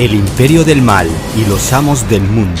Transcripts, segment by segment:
El imperio del mal y los amos del mundo.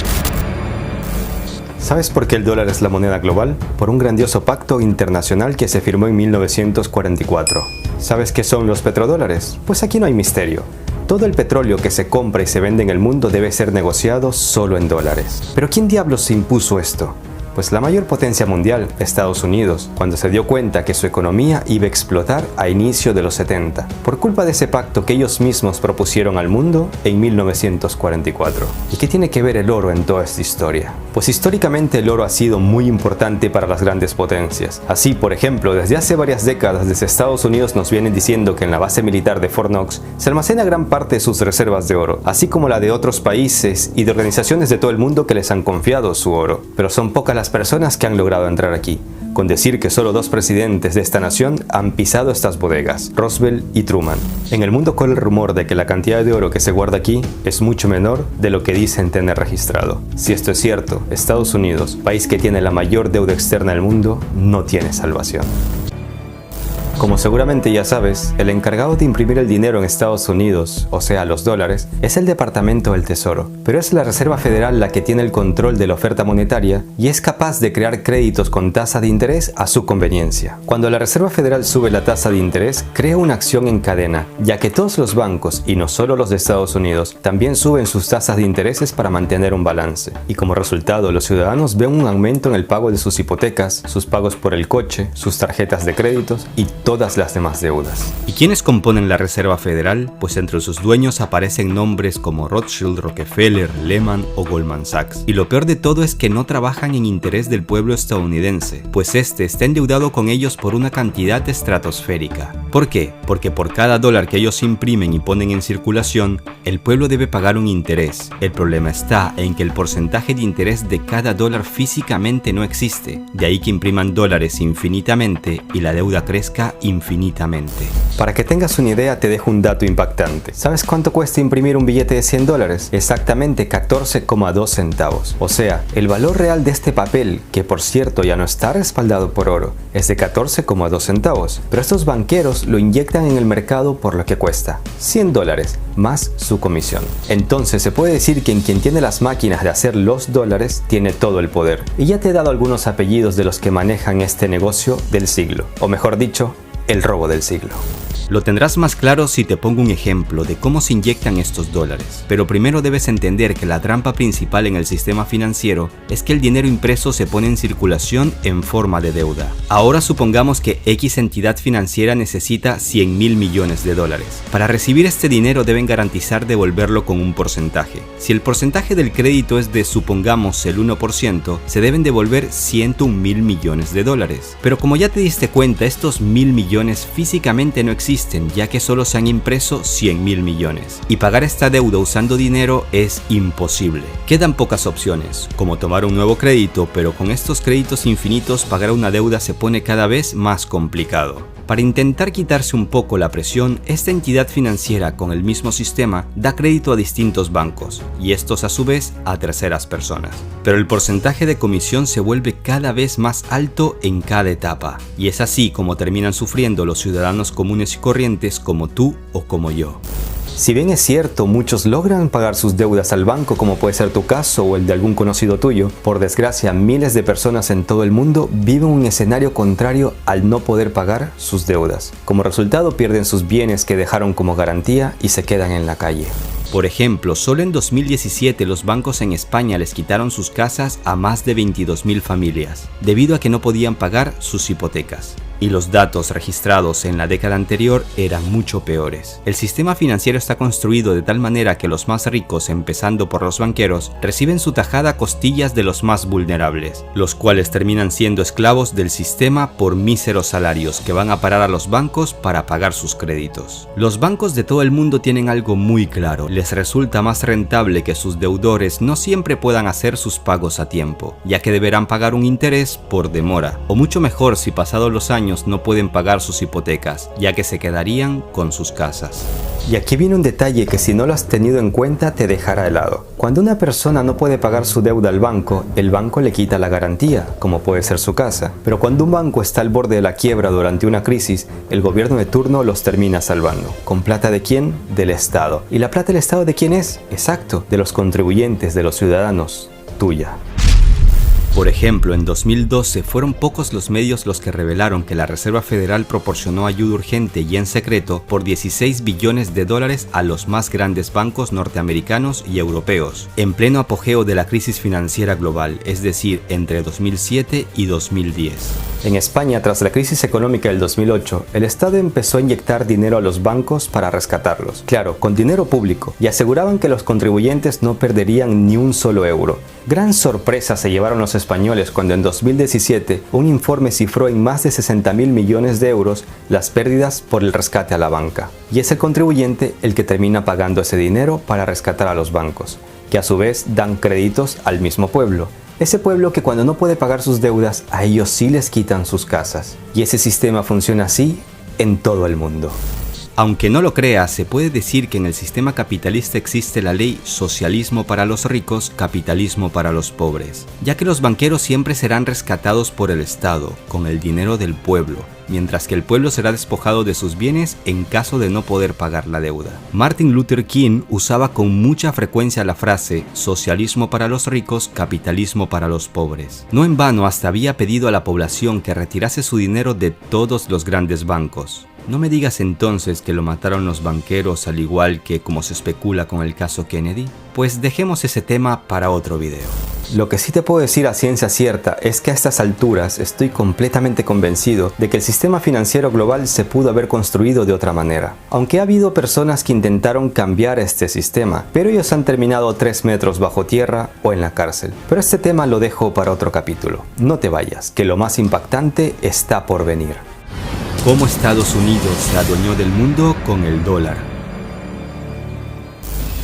¿Sabes por qué el dólar es la moneda global? Por un grandioso pacto internacional que se firmó en 1944. ¿Sabes qué son los petrodólares? Pues aquí no hay misterio. Todo el petróleo que se compra y se vende en el mundo debe ser negociado solo en dólares. ¿Pero quién diablos se impuso esto? Pues la mayor potencia mundial, Estados Unidos, cuando se dio cuenta que su economía iba a explotar a inicio de los 70, por culpa de ese pacto que ellos mismos propusieron al mundo en 1944. ¿Y qué tiene que ver el oro en toda esta historia? Pues históricamente el oro ha sido muy importante para las grandes potencias. Así, por ejemplo, desde hace varias décadas desde Estados Unidos nos vienen diciendo que en la base militar de Fort Knox se almacena gran parte de sus reservas de oro, así como la de otros países y de organizaciones de todo el mundo que les han confiado su oro. Pero son pocas las personas que han logrado entrar aquí, con decir que solo 2 presidentes de esta nación han pisado estas bodegas, Roosevelt y Truman. En el mundo corre el rumor de que la cantidad de oro que se guarda aquí es mucho menor de lo que dicen tener registrado. Si esto es cierto, Estados Unidos, país que tiene la mayor deuda externa del mundo, no tiene salvación. Como seguramente ya sabes, el encargado de imprimir el dinero en Estados Unidos, o sea, los dólares, es el Departamento del Tesoro. Pero es la Reserva Federal la que tiene el control de la oferta monetaria y es capaz de crear créditos con tasa de interés a su conveniencia. Cuando la Reserva Federal sube la tasa de interés, crea una acción en cadena, ya que todos los bancos, y no solo los de Estados Unidos, también suben sus tasas de intereses para mantener un balance. Y como resultado, los ciudadanos ven un aumento en el pago de sus hipotecas, sus pagos por el coche, sus tarjetas de créditos y todas las demás deudas. ¿Y quiénes componen la Reserva Federal? Pues entre sus dueños aparecen nombres como Rothschild, Rockefeller, Lehman o Goldman Sachs. Y lo peor de todo es que no trabajan en interés del pueblo estadounidense, pues este está endeudado con ellos por una cantidad estratosférica. ¿Por qué? Porque por cada dólar que ellos imprimen y ponen en circulación, el pueblo debe pagar un interés. El problema está en que el porcentaje de interés de cada dólar físicamente no existe. De ahí que impriman dólares infinitamente y la deuda crezca infinitamente. Para que tengas una idea, te dejo un dato impactante. ¿Sabes cuánto cuesta imprimir un billete de $100? Exactamente 14,2 centavos. O sea, el valor real de este papel, que por cierto ya no está respaldado por oro, es de 14,2 centavos. Pero estos banqueros lo inyectan en el mercado por lo que cuesta, $100 más su comisión. Entonces se puede decir que quien tiene las máquinas de hacer los dólares tiene todo el poder. Y ya te he dado algunos apellidos de los que manejan este negocio del siglo, o mejor dicho, el robo del siglo. Lo tendrás más claro si te pongo un ejemplo de cómo se inyectan estos dólares. Pero primero debes entender que la trampa principal en el sistema financiero es que el dinero impreso se pone en circulación en forma de deuda. Ahora supongamos que X entidad financiera necesita 100.000 millones de dólares. Para recibir este dinero deben garantizar devolverlo con un porcentaje. Si el porcentaje del crédito es de, supongamos, el 1%, se deben devolver 101.000 millones de dólares. Pero como ya te diste cuenta, estos 1.000 millones físicamente no existen, ya que solo se han impreso 100.000 millones. Y pagar esta deuda usando dinero es imposible. Quedan pocas opciones, como tomar un nuevo crédito, pero con estos créditos infinitos pagar una deuda se pone cada vez más complicado. Para intentar quitarse un poco la presión, esta entidad financiera con el mismo sistema da crédito a distintos bancos, y estos a su vez a terceras personas. Pero el porcentaje de comisión se vuelve cada vez más alto en cada etapa, y es así como terminan sufriendo los ciudadanos comunes y corrientes como tú o como yo. Si bien es cierto, muchos logran pagar sus deudas al banco, como puede ser tu caso o el de algún conocido tuyo, por desgracia miles de personas en todo el mundo viven un escenario contrario al no poder pagar sus deudas. Como resultado pierden sus bienes que dejaron como garantía y se quedan en la calle. Por ejemplo, solo en 2017 los bancos en España les quitaron sus casas a más de 22.000 familias, debido a que no podían pagar sus hipotecas. Y los datos registrados en la década anterior eran mucho peores. El sistema financiero está construido de tal manera que los más ricos, empezando por los banqueros, reciben su tajada a costillas de los más vulnerables, los cuales terminan siendo esclavos del sistema por míseros salarios que van a parar a los bancos para pagar sus créditos. Los bancos de todo el mundo tienen algo muy claro: les resulta más rentable que sus deudores no siempre puedan hacer sus pagos a tiempo, ya que deberán pagar un interés por demora, o mucho mejor si pasados los años no pueden pagar sus hipotecas, ya que se quedarían con sus casas. Y aquí viene un detalle que si no lo has tenido en cuenta te dejará helado. Cuando una persona no puede pagar su deuda al banco, el banco le quita la garantía, como puede ser su casa. Pero cuando un banco está al borde de la quiebra durante una crisis, el gobierno de turno los termina salvando. ¿Con plata de quién? Del Estado. Y la plata del Estado Estado de quién es? Exacto, de los contribuyentes, de los ciudadanos, tuya. Por ejemplo, en 2012 fueron pocos los medios los que revelaron que la Reserva Federal proporcionó ayuda urgente y en secreto por 16 billones de dólares a los más grandes bancos norteamericanos y europeos, en pleno apogeo de la crisis financiera global, es decir, entre 2007 y 2010. En España, tras la crisis económica del 2008, el Estado empezó a inyectar dinero a los bancos para rescatarlos. Claro, con dinero público, y aseguraban que los contribuyentes no perderían ni un solo euro. Gran sorpresa se llevaron los españoles cuando en 2017 un informe cifró en más de 60.000 millones de euros las pérdidas por el rescate a la banca. Y es el contribuyente el que termina pagando ese dinero para rescatar a los bancos, que a su vez dan créditos al mismo pueblo. Ese pueblo que cuando no puede pagar sus deudas, a ellos sí les quitan sus casas. Y ese sistema funciona así en todo el mundo. Aunque no lo creas, se puede decir que en el sistema capitalista existe la ley socialismo para los ricos, capitalismo para los pobres, ya que los banqueros siempre serán rescatados por el Estado, con el dinero del pueblo, mientras que el pueblo será despojado de sus bienes en caso de no poder pagar la deuda. Martin Luther King usaba con mucha frecuencia la frase socialismo para los ricos, capitalismo para los pobres. No en vano hasta había pedido a la población que retirase su dinero de todos los grandes bancos. No me digas entonces que lo mataron los banqueros al igual que como se especula con el caso Kennedy. Pues dejemos ese tema para otro video. Lo que sí te puedo decir a ciencia cierta es que a estas alturas estoy completamente convencido de que el sistema financiero global se pudo haber construido de otra manera. Aunque ha habido personas que intentaron cambiar este sistema, pero ellos han terminado 3 metros bajo tierra o en la cárcel. Pero este tema lo dejo para otro capítulo. No te vayas, que lo más impactante está por venir. ¿Cómo Estados Unidos se adueñó del mundo con el dólar?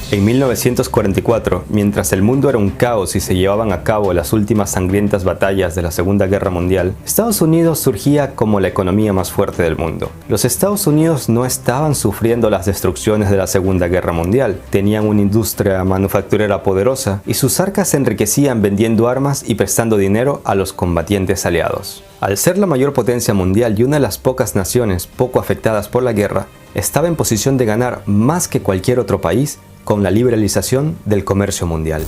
En 1944, mientras el mundo era un caos y se llevaban a cabo las últimas sangrientas batallas de la Segunda Guerra Mundial, Estados Unidos surgía como la economía más fuerte del mundo. Los Estados Unidos no estaban sufriendo las destrucciones de la Segunda Guerra Mundial, tenían una industria manufacturera poderosa y sus arcas se enriquecían vendiendo armas y prestando dinero a los combatientes aliados. Al ser la mayor potencia mundial y una de las pocas naciones poco afectadas por la guerra, estaba en posición de ganar más que cualquier otro país con la liberalización del comercio mundial.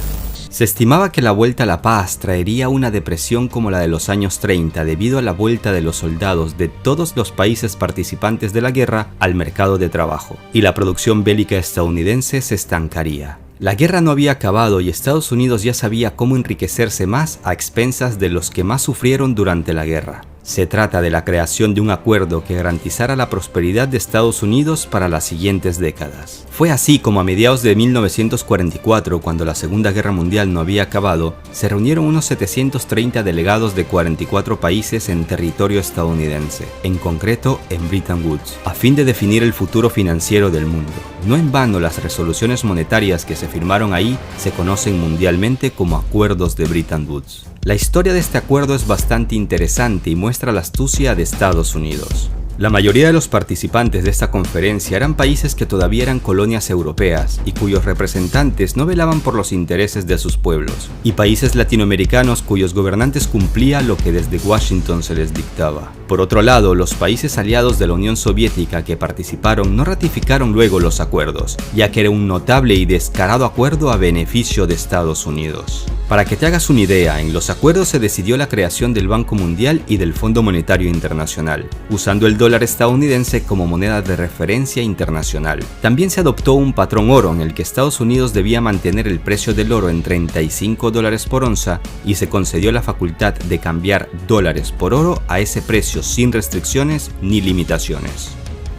Se estimaba que la vuelta a la paz traería una depresión como la de los años 30 debido a la vuelta de los soldados de todos los países participantes de la guerra al mercado de trabajo, y la producción bélica estadounidense se estancaría. La guerra no había acabado y Estados Unidos ya sabía cómo enriquecerse más a expensas de los que más sufrieron durante la guerra. Se trata de la creación de un acuerdo que garantizara la prosperidad de Estados Unidos para las siguientes décadas. Fue así como a mediados de 1944, cuando la Segunda Guerra Mundial no había acabado, se reunieron unos 730 delegados de 44 países en territorio estadounidense, en concreto en Bretton Woods, a fin de definir el futuro financiero del mundo. No en vano las resoluciones monetarias que se firmaron ahí se conocen mundialmente como Acuerdos de Bretton Woods. La historia de este acuerdo es bastante interesante y muestra la astucia de Estados Unidos. La mayoría de los participantes de esta conferencia eran países que todavía eran colonias europeas y cuyos representantes no velaban por los intereses de sus pueblos, y países latinoamericanos cuyos gobernantes cumplían lo que desde Washington se les dictaba. Por otro lado, los países aliados de la Unión Soviética que participaron no ratificaron luego los acuerdos, ya que era un notable y descarado acuerdo a beneficio de Estados Unidos. Para que te hagas una idea, en los acuerdos se decidió la creación del Banco Mundial y del Fondo Monetario Internacional, usando el dólar estadounidense como moneda de referencia internacional. También se adoptó un patrón oro en el que Estados Unidos debía mantener el precio del oro en $35 por onza y se concedió la facultad de cambiar dólares por oro a ese precio sin restricciones ni limitaciones.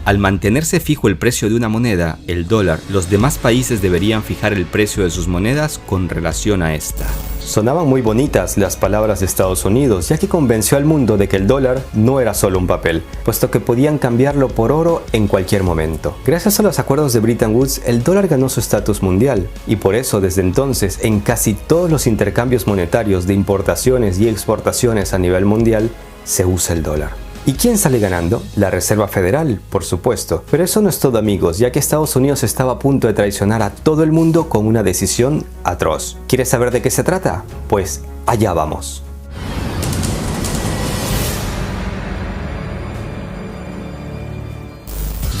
Al mantenerse fijo el precio de una moneda, el dólar, los demás países deberían fijar el precio de sus monedas con relación a esta. Sonaban muy bonitas las palabras de Estados Unidos, ya que convenció al mundo de que el dólar no era solo un papel, puesto que podían cambiarlo por oro en cualquier momento. Gracias a los acuerdos de Bretton Woods, el dólar ganó su estatus mundial, y por eso desde entonces en casi todos los intercambios monetarios de importaciones y exportaciones a nivel mundial se usa el dólar. ¿Y quién sale ganando? La Reserva Federal, por supuesto. Pero eso no es todo, amigos, ya que Estados Unidos estaba a punto de traicionar a todo el mundo con una decisión atroz. ¿Quieres saber de qué se trata? Pues allá vamos.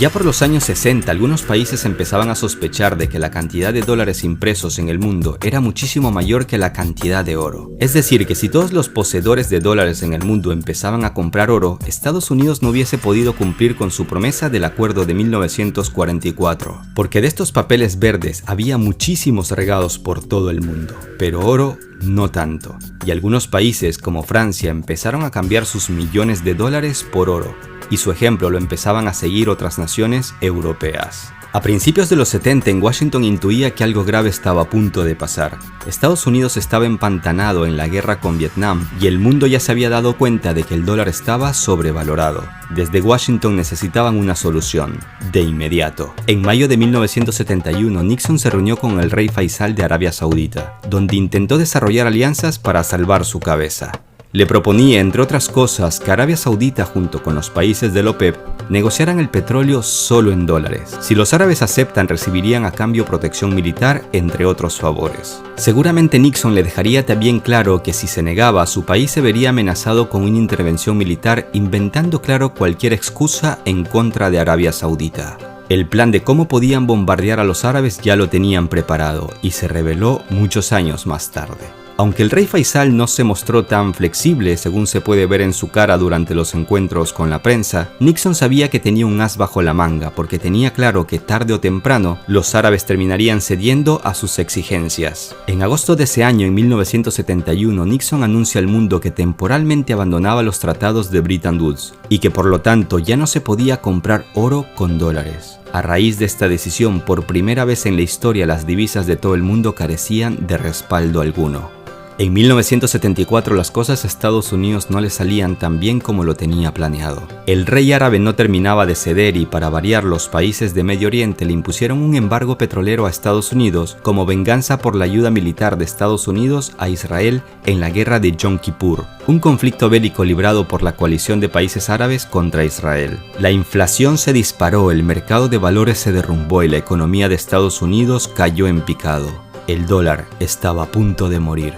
Ya por los años 60, algunos países empezaban a sospechar de que la cantidad de dólares impresos en el mundo era muchísimo mayor que la cantidad de oro. Es decir, que si todos los poseedores de dólares en el mundo empezaban a comprar oro, Estados Unidos no hubiese podido cumplir con su promesa del acuerdo de 1944, porque de estos papeles verdes había muchísimos regados por todo el mundo, pero oro no tanto. Y algunos países como Francia empezaron a cambiar sus millones de dólares por oro, y su ejemplo lo empezaban a seguir otras naciones europeas. A principios de los 70 en Washington intuía que algo grave estaba a punto de pasar. Estados Unidos estaba empantanado en la guerra con Vietnam y el mundo ya se había dado cuenta de que el dólar estaba sobrevalorado. Desde Washington necesitaban una solución, de inmediato. En mayo de 1971 Nixon se reunió con el rey Faisal de Arabia Saudita, donde intentó desarrollar alianzas para salvar su cabeza. Le proponía, entre otras cosas, que Arabia Saudita junto con los países de la OPEP negociaran el petróleo solo en dólares. Si los árabes aceptan, recibirían a cambio protección militar, entre otros favores. Seguramente Nixon le dejaría también claro que si se negaba, su país se vería amenazado con una intervención militar, inventando claro cualquier excusa en contra de Arabia Saudita. El plan de cómo podían bombardear a los árabes ya lo tenían preparado y se reveló muchos años más tarde. Aunque el rey Faisal no se mostró tan flexible según se puede ver en su cara durante los encuentros con la prensa, Nixon sabía que tenía un as bajo la manga porque tenía claro que tarde o temprano los árabes terminarían cediendo a sus exigencias. En agosto de ese año, en 1971, Nixon anuncia al mundo que temporalmente abandonaba los tratados de Bretton Woods y que por lo tanto ya no se podía comprar oro con dólares. A raíz de esta decisión, por primera vez en la historia las divisas de todo el mundo carecían de respaldo alguno. En 1974 las cosas a Estados Unidos no le salían tan bien como lo tenía planeado. El rey árabe no terminaba de ceder y para variar los países de Medio Oriente le impusieron un embargo petrolero a Estados Unidos como venganza por la ayuda militar de Estados Unidos a Israel en la guerra de Yom Kippur, un conflicto bélico librado por la coalición de países árabes contra Israel. La inflación se disparó, el mercado de valores se derrumbó y la economía de Estados Unidos cayó en picado. El dólar estaba a punto de morir.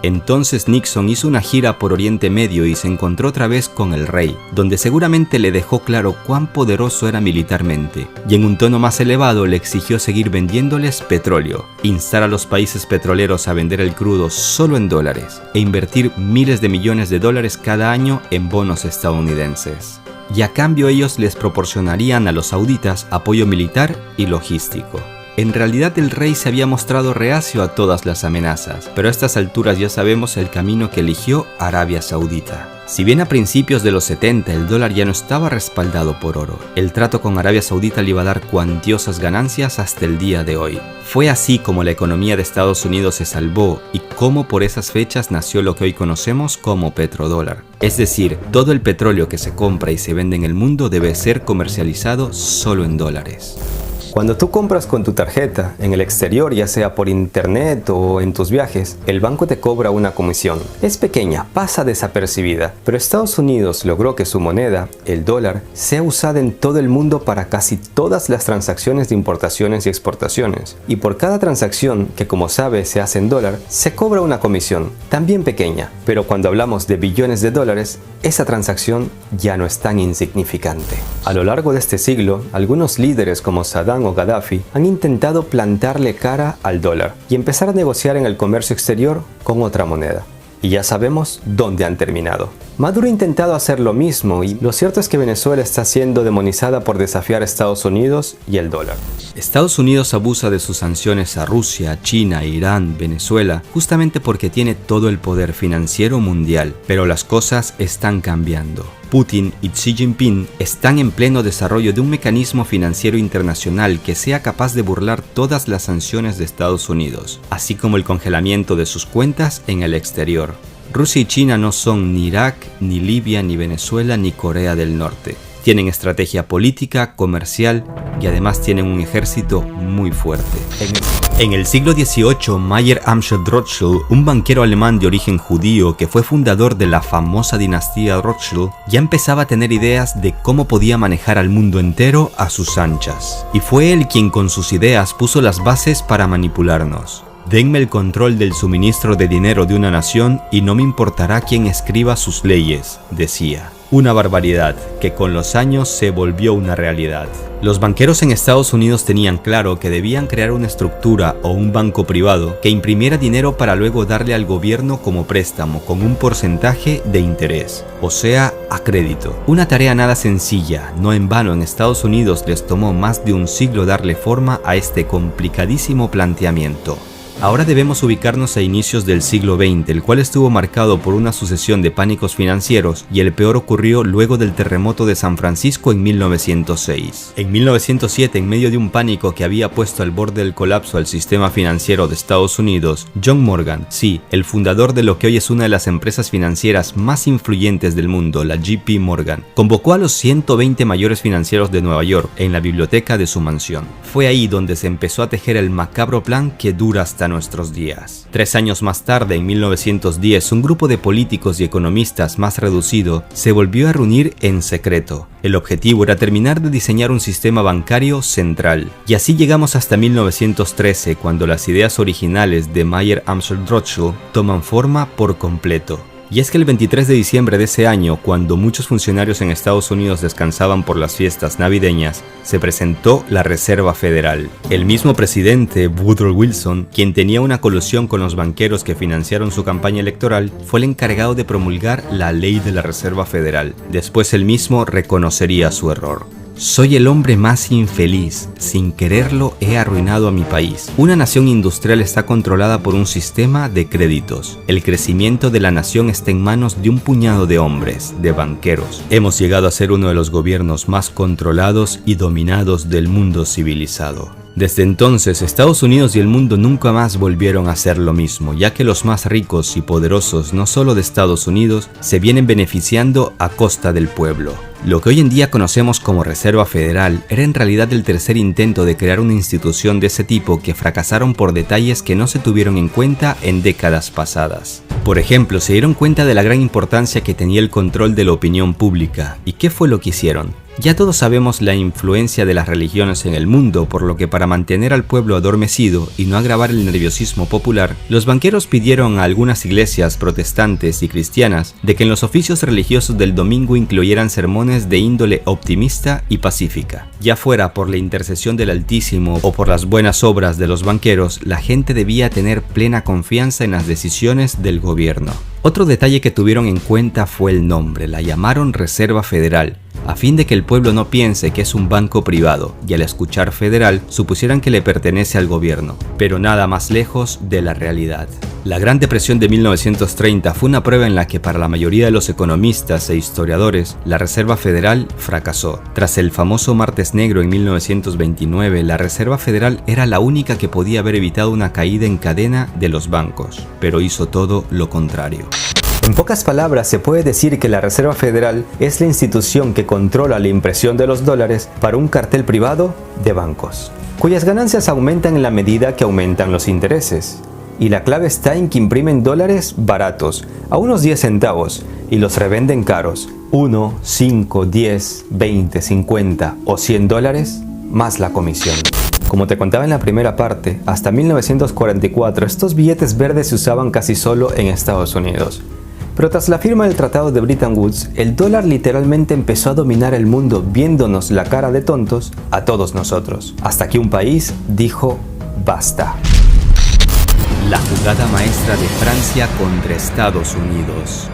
Entonces Nixon hizo una gira por Oriente Medio y se encontró otra vez con el rey, donde seguramente le dejó claro cuán poderoso era militarmente, y en un tono más elevado le exigió seguir vendiéndoles petróleo, instar a los países petroleros a vender el crudo solo en dólares, e invertir miles de millones de dólares cada año en bonos estadounidenses. Y a cambio ellos les proporcionarían a los sauditas apoyo militar y logístico. En realidad el rey se había mostrado reacio a todas las amenazas, pero a estas alturas ya sabemos el camino que eligió Arabia Saudita. Si bien a principios de los 70 el dólar ya no estaba respaldado por oro, el trato con Arabia Saudita le iba a dar cuantiosas ganancias hasta el día de hoy. Fue así como la economía de Estados Unidos se salvó y cómo por esas fechas nació lo que hoy conocemos como petrodólar. Es decir, todo el petróleo que se compra y se vende en el mundo debe ser comercializado solo en dólares. Cuando tú compras con tu tarjeta en el exterior, ya sea por internet o en tus viajes, el banco te cobra una comisión. Es pequeña, pasa desapercibida, pero Estados Unidos logró que su moneda, el dólar, sea usada en todo el mundo para casi todas las transacciones de importaciones y exportaciones. Y por cada transacción, que como sabes se hace en dólar, se cobra una comisión, también pequeña, pero cuando hablamos de billones de dólares, esa transacción ya no es tan insignificante. A lo largo de este siglo, algunos líderes como Saddam o Gaddafi han intentado plantarle cara al dólar y empezar a negociar en el comercio exterior con otra moneda. Y ya sabemos dónde han terminado. Maduro ha intentado hacer lo mismo y lo cierto es que Venezuela está siendo demonizada por desafiar a Estados Unidos y el dólar. Estados Unidos abusa de sus sanciones a Rusia, China, Irán, Venezuela, justamente porque tiene todo el poder financiero mundial, pero las cosas están cambiando. Putin y Xi Jinping están en pleno desarrollo de un mecanismo financiero internacional que sea capaz de burlar todas las sanciones de Estados Unidos, así como el congelamiento de sus cuentas en el exterior. Rusia y China no son ni Irak, ni Libia, ni Venezuela, ni Corea del Norte. Tienen estrategia política, comercial y además tienen un ejército muy fuerte. En el siglo XVIII, Mayer Amschel Rothschild, un banquero alemán de origen judío que fue fundador de la famosa dinastía Rothschild, ya empezaba a tener ideas de cómo podía manejar al mundo entero a sus anchas. Y fue él quien con sus ideas puso las bases para manipularnos. Denme el control del suministro de dinero de una nación y no me importará quién escriba sus leyes, decía. Una barbaridad que con los años se volvió una realidad. Los banqueros en Estados Unidos tenían claro que debían crear una estructura o un banco privado que imprimiera dinero para luego darle al gobierno como préstamo con un porcentaje de interés, o sea, a crédito. Una tarea nada sencilla, no en vano en Estados Unidos les tomó más de un siglo darle forma a este complicadísimo planteamiento. Ahora debemos ubicarnos a inicios del siglo XX, el cual estuvo marcado por una sucesión de pánicos financieros y el peor ocurrió luego del terremoto de San Francisco en 1906. En 1907, en medio de un pánico que había puesto al borde del colapso al sistema financiero de Estados Unidos, John Morgan, sí, el fundador de lo que hoy es una de las empresas financieras más influyentes del mundo, la JP Morgan, convocó a los 120 mayores financieros de Nueva York en la biblioteca de su mansión. Fue ahí donde se empezó a tejer el macabro plan que dura hasta nuestros días. 3 años más tarde, en 1910, un grupo de políticos y economistas más reducido se volvió a reunir en secreto. El objetivo era terminar de diseñar un sistema bancario central. Y así llegamos hasta 1913, cuando las ideas originales de Mayer Amschel Rothschild toman forma por completo. Y es que el 23 de diciembre de ese año, cuando muchos funcionarios en Estados Unidos descansaban por las fiestas navideñas, se presentó la Reserva Federal. El mismo presidente, Woodrow Wilson, quien tenía una colusión con los banqueros que financiaron su campaña electoral, fue el encargado de promulgar la Ley de la Reserva Federal. Después él mismo reconocería su error. Soy el hombre más infeliz. Sin quererlo he arruinado a mi país. Una nación industrial está controlada por un sistema de créditos. El crecimiento de la nación está en manos de un puñado de hombres, de banqueros. Hemos llegado a ser uno de los gobiernos más controlados y dominados del mundo civilizado. Desde entonces, Estados Unidos y el mundo nunca más volvieron a hacer lo mismo, ya que los más ricos y poderosos, no solo de Estados Unidos, se vienen beneficiando a costa del pueblo. Lo que hoy en día conocemos como Reserva Federal era en realidad el tercer intento de crear una institución de ese tipo que fracasaron por detalles que no se tuvieron en cuenta en décadas pasadas. Por ejemplo, se dieron cuenta de la gran importancia que tenía el control de la opinión pública. ¿Y qué fue lo que hicieron? Ya todos sabemos la influencia de las religiones en el mundo, por lo que para mantener al pueblo adormecido y no agravar el nerviosismo popular, los banqueros pidieron a algunas iglesias protestantes y cristianas de que en los oficios religiosos del domingo incluyeran sermones de índole optimista y pacífica. Ya fuera por la intercesión del Altísimo o por las buenas obras de los banqueros, la gente debía tener plena confianza en las decisiones del gobierno. Otro detalle que tuvieron en cuenta fue el nombre, la llamaron Reserva Federal, a fin de que el pueblo no piense que es un banco privado y al escuchar federal supusieran que le pertenece al gobierno, pero nada más lejos de la realidad. La Gran Depresión de 1930 fue una prueba en la que para la mayoría de los economistas e historiadores la Reserva Federal fracasó. Tras el famoso Martes Negro en 1929, la Reserva Federal era la única que podía haber evitado una caída en cadena de los bancos, pero hizo todo lo contrario. En pocas palabras, se puede decir que la Reserva Federal es la institución que controla la impresión de los dólares para un cartel privado de bancos, cuyas ganancias aumentan en la medida que aumentan los intereses. Y la clave está en que imprimen dólares baratos, a unos 10 centavos, y los revenden caros, 1, 5, 10, 20, 50 o 100 dólares, más la comisión. Como te contaba en la primera parte, hasta 1944 estos billetes verdes se usaban casi solo en Estados Unidos. Pero tras la firma del Tratado de Bretton Woods, el dólar literalmente empezó a dominar el mundo viéndonos la cara de tontos a todos nosotros. Hasta que un país dijo basta. La jugada maestra de Francia contra Estados Unidos.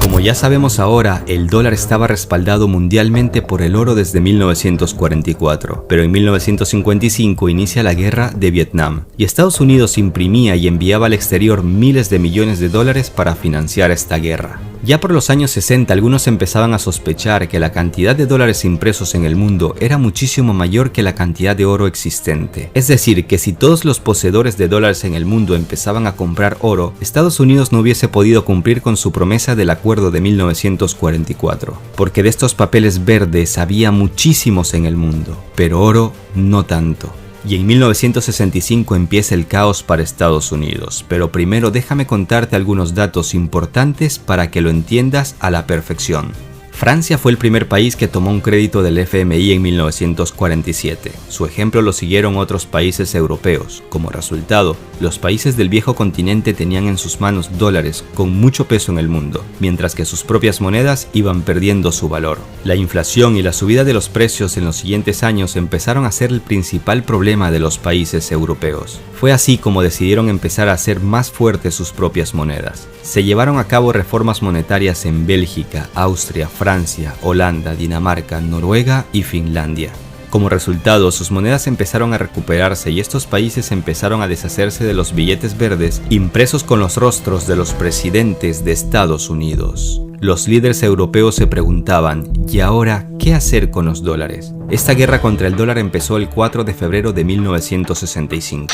Como ya sabemos ahora, el dólar estaba respaldado mundialmente por el oro desde 1944, pero en 1955 inicia la guerra de Vietnam, y Estados Unidos imprimía y enviaba al exterior miles de millones de dólares para financiar esta guerra. Ya por los años 60 algunos empezaban a sospechar que la cantidad de dólares impresos en el mundo era muchísimo mayor que la cantidad de oro existente. Es decir, que si todos los poseedores de dólares en el mundo empezaban a comprar oro, Estados Unidos no hubiese podido cumplir con su promesa del acuerdo de 1944, porque de estos papeles verdes había muchísimos en el mundo, pero oro no tanto. Y en 1965 empieza el caos para Estados Unidos, pero primero déjame contarte algunos datos importantes para que lo entiendas a la perfección. Francia fue el primer país que tomó un crédito del FMI en 1947. Su ejemplo lo siguieron otros países europeos. Como resultado, los países del viejo continente tenían en sus manos dólares con mucho peso en el mundo, mientras que sus propias monedas iban perdiendo su valor. La inflación y la subida de los precios en los siguientes años empezaron a ser el principal problema de los países europeos. Fue así como decidieron empezar a hacer más fuertes sus propias monedas. Se llevaron a cabo reformas monetarias en Bélgica, Austria, Francia, Holanda, Dinamarca, Noruega y Finlandia. Como resultado, sus monedas empezaron a recuperarse y estos países empezaron a deshacerse de los billetes verdes impresos con los rostros de los presidentes de Estados Unidos. Los líderes europeos se preguntaban, ¿y ahora qué hacer con los dólares? Esta guerra contra el dólar empezó el 4 de febrero de 1965.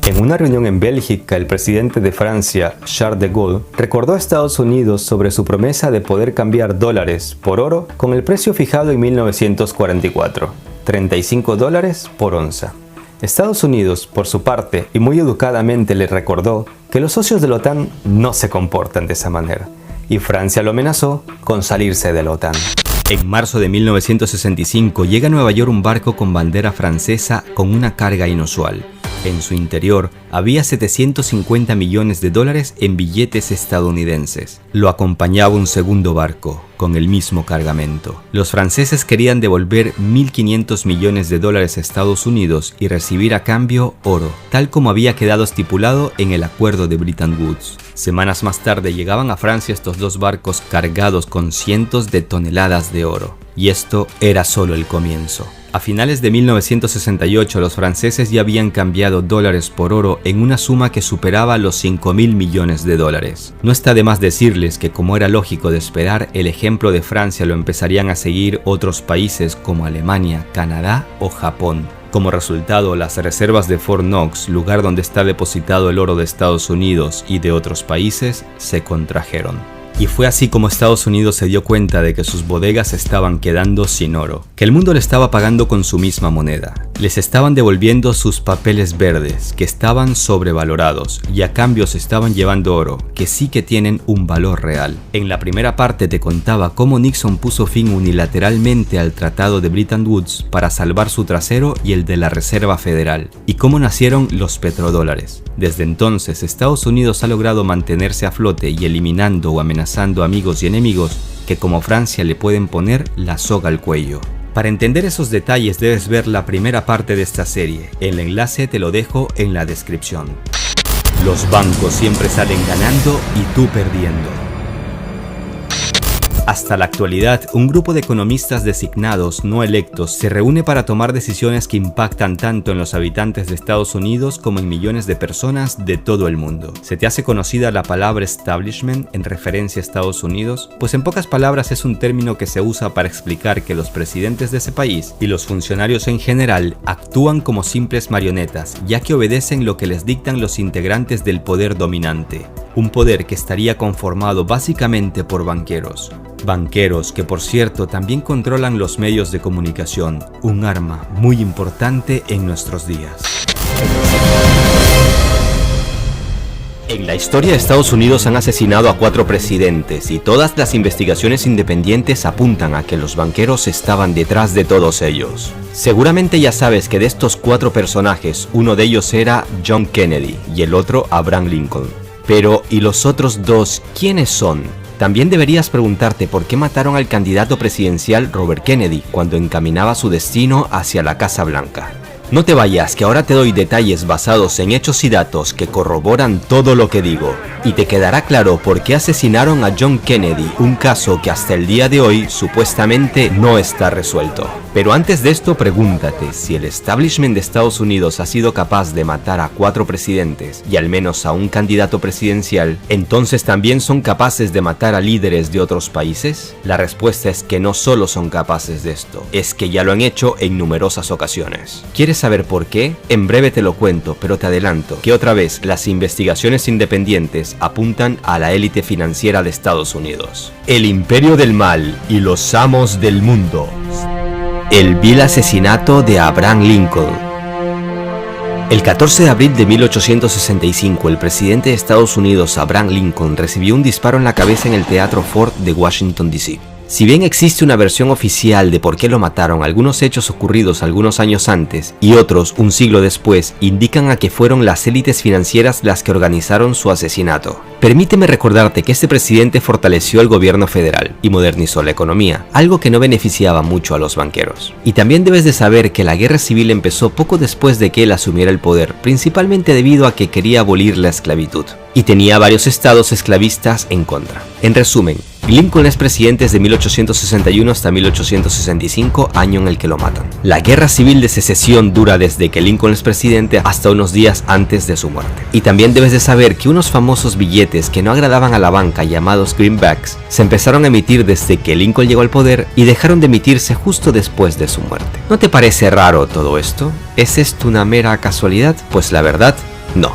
En una reunión en Bélgica, el presidente de Francia, Charles de Gaulle, recordó a Estados Unidos sobre su promesa de poder cambiar dólares por oro con el precio fijado en 1944, $35 por onza. Estados Unidos, por su parte, y muy educadamente le recordó que los socios de la OTAN no se comportan de esa manera, y Francia lo amenazó con salirse de la OTAN. En marzo de 1965 llega a Nueva York un barco con bandera francesa con una carga inusual. En su interior había 750 millones de dólares en billetes estadounidenses. Lo acompañaba un segundo barco, con el mismo cargamento. Los franceses querían devolver 1.500 millones de dólares a Estados Unidos y recibir a cambio oro, tal como había quedado estipulado en el acuerdo de Bretton Woods. Semanas más tarde llegaban a Francia estos dos barcos cargados con cientos de toneladas de oro. Y esto era solo el comienzo. A finales de 1968 los franceses ya habían cambiado dólares por oro en una suma que superaba los 5.000 millones de dólares. No está de más decirles que, como era lógico de esperar, el ejemplo de Francia lo empezarían a seguir otros países como Alemania, Canadá o Japón. Como resultado, las reservas de Fort Knox, lugar donde está depositado el oro de Estados Unidos y de otros países, se contrajeron. Y fue así como Estados Unidos se dio cuenta de que sus bodegas estaban quedando sin oro, que el mundo le estaba pagando con su misma moneda. Les estaban devolviendo sus papeles verdes, que estaban sobrevalorados, y a cambio se estaban llevando oro, que sí que tienen un valor real. En la primera parte te contaba cómo Nixon puso fin unilateralmente al Tratado de Bretton Woods para salvar su trasero y el de la Reserva Federal, y cómo nacieron los petrodólares. Desde entonces, Estados Unidos ha logrado mantenerse a flote y eliminando o amenazando amigos y enemigos que, como Francia, le pueden poner la soga al cuello. Para entender esos detalles debes ver la primera parte de esta serie. El enlace te lo dejo en la descripción. Los bancos siempre salen ganando y tú perdiendo. Hasta la actualidad, un grupo de economistas designados, no electos, se reúne para tomar decisiones que impactan tanto en los habitantes de Estados Unidos como en millones de personas de todo el mundo. ¿Se te hace conocida la palabra establishment en referencia a Estados Unidos? Pues en pocas palabras es un término que se usa para explicar que los presidentes de ese país y los funcionarios en general actúan como simples marionetas, ya que obedecen lo que les dictan los integrantes del poder dominante. Un poder que estaría conformado básicamente por banqueros. Banqueros que, por cierto, también controlan los medios de comunicación, un arma muy importante en nuestros días. En la historia de Estados Unidos han asesinado a 4 presidentes y todas las investigaciones independientes apuntan a que los banqueros estaban detrás de todos ellos. Seguramente ya sabes que de estos 4 personajes, uno de ellos era John Kennedy y el otro Abraham Lincoln. Pero, ¿y los otros 2 quiénes son? También deberías preguntarte por qué mataron al candidato presidencial Robert Kennedy cuando encaminaba su destino hacia la Casa Blanca. No te vayas, que ahora te doy detalles basados en hechos y datos que corroboran todo lo que digo. Y te quedará claro por qué asesinaron a John Kennedy, un caso que hasta el día de hoy supuestamente no está resuelto. Pero antes de esto pregúntate, si el establishment de Estados Unidos ha sido capaz de matar a 4 presidentes y al menos a un candidato presidencial, ¿entonces también son capaces de matar a líderes de otros países? La respuesta es que no solo son capaces de esto, es que ya lo han hecho en numerosas ocasiones. ¿Quieres saber por qué? En breve te lo cuento, pero te adelanto que otra vez las investigaciones independientes apuntan a la élite financiera de Estados Unidos. El imperio del mal y los amos del mundo. El vil asesinato de Abraham Lincoln. El 14 de abril de 1865, el presidente de Estados Unidos, Abraham Lincoln, recibió un disparo en la cabeza en el Teatro Ford de Washington, D.C. Si bien existe una versión oficial de por qué lo mataron, algunos hechos ocurridos algunos años antes y otros un siglo después indican a que fueron las élites financieras las que organizaron su asesinato. Permíteme recordarte que este presidente fortaleció el gobierno federal y modernizó la economía, algo que no beneficiaba mucho a los banqueros. Y también debes de saber que la guerra civil empezó poco después de que él asumiera el poder, principalmente debido a que quería abolir la esclavitud, y tenía varios estados esclavistas en contra. En resumen, Lincoln es presidente desde 1861 hasta 1865, año en el que lo matan. La guerra civil de secesión dura desde que Lincoln es presidente hasta unos días antes de su muerte. Y también debes de saber que unos famosos billetes que no agradaban a la banca, llamados greenbacks, se empezaron a emitir desde que Lincoln llegó al poder y dejaron de emitirse justo después de su muerte. ¿No te parece raro todo esto? ¿Es esto una mera casualidad? Pues la verdad, no.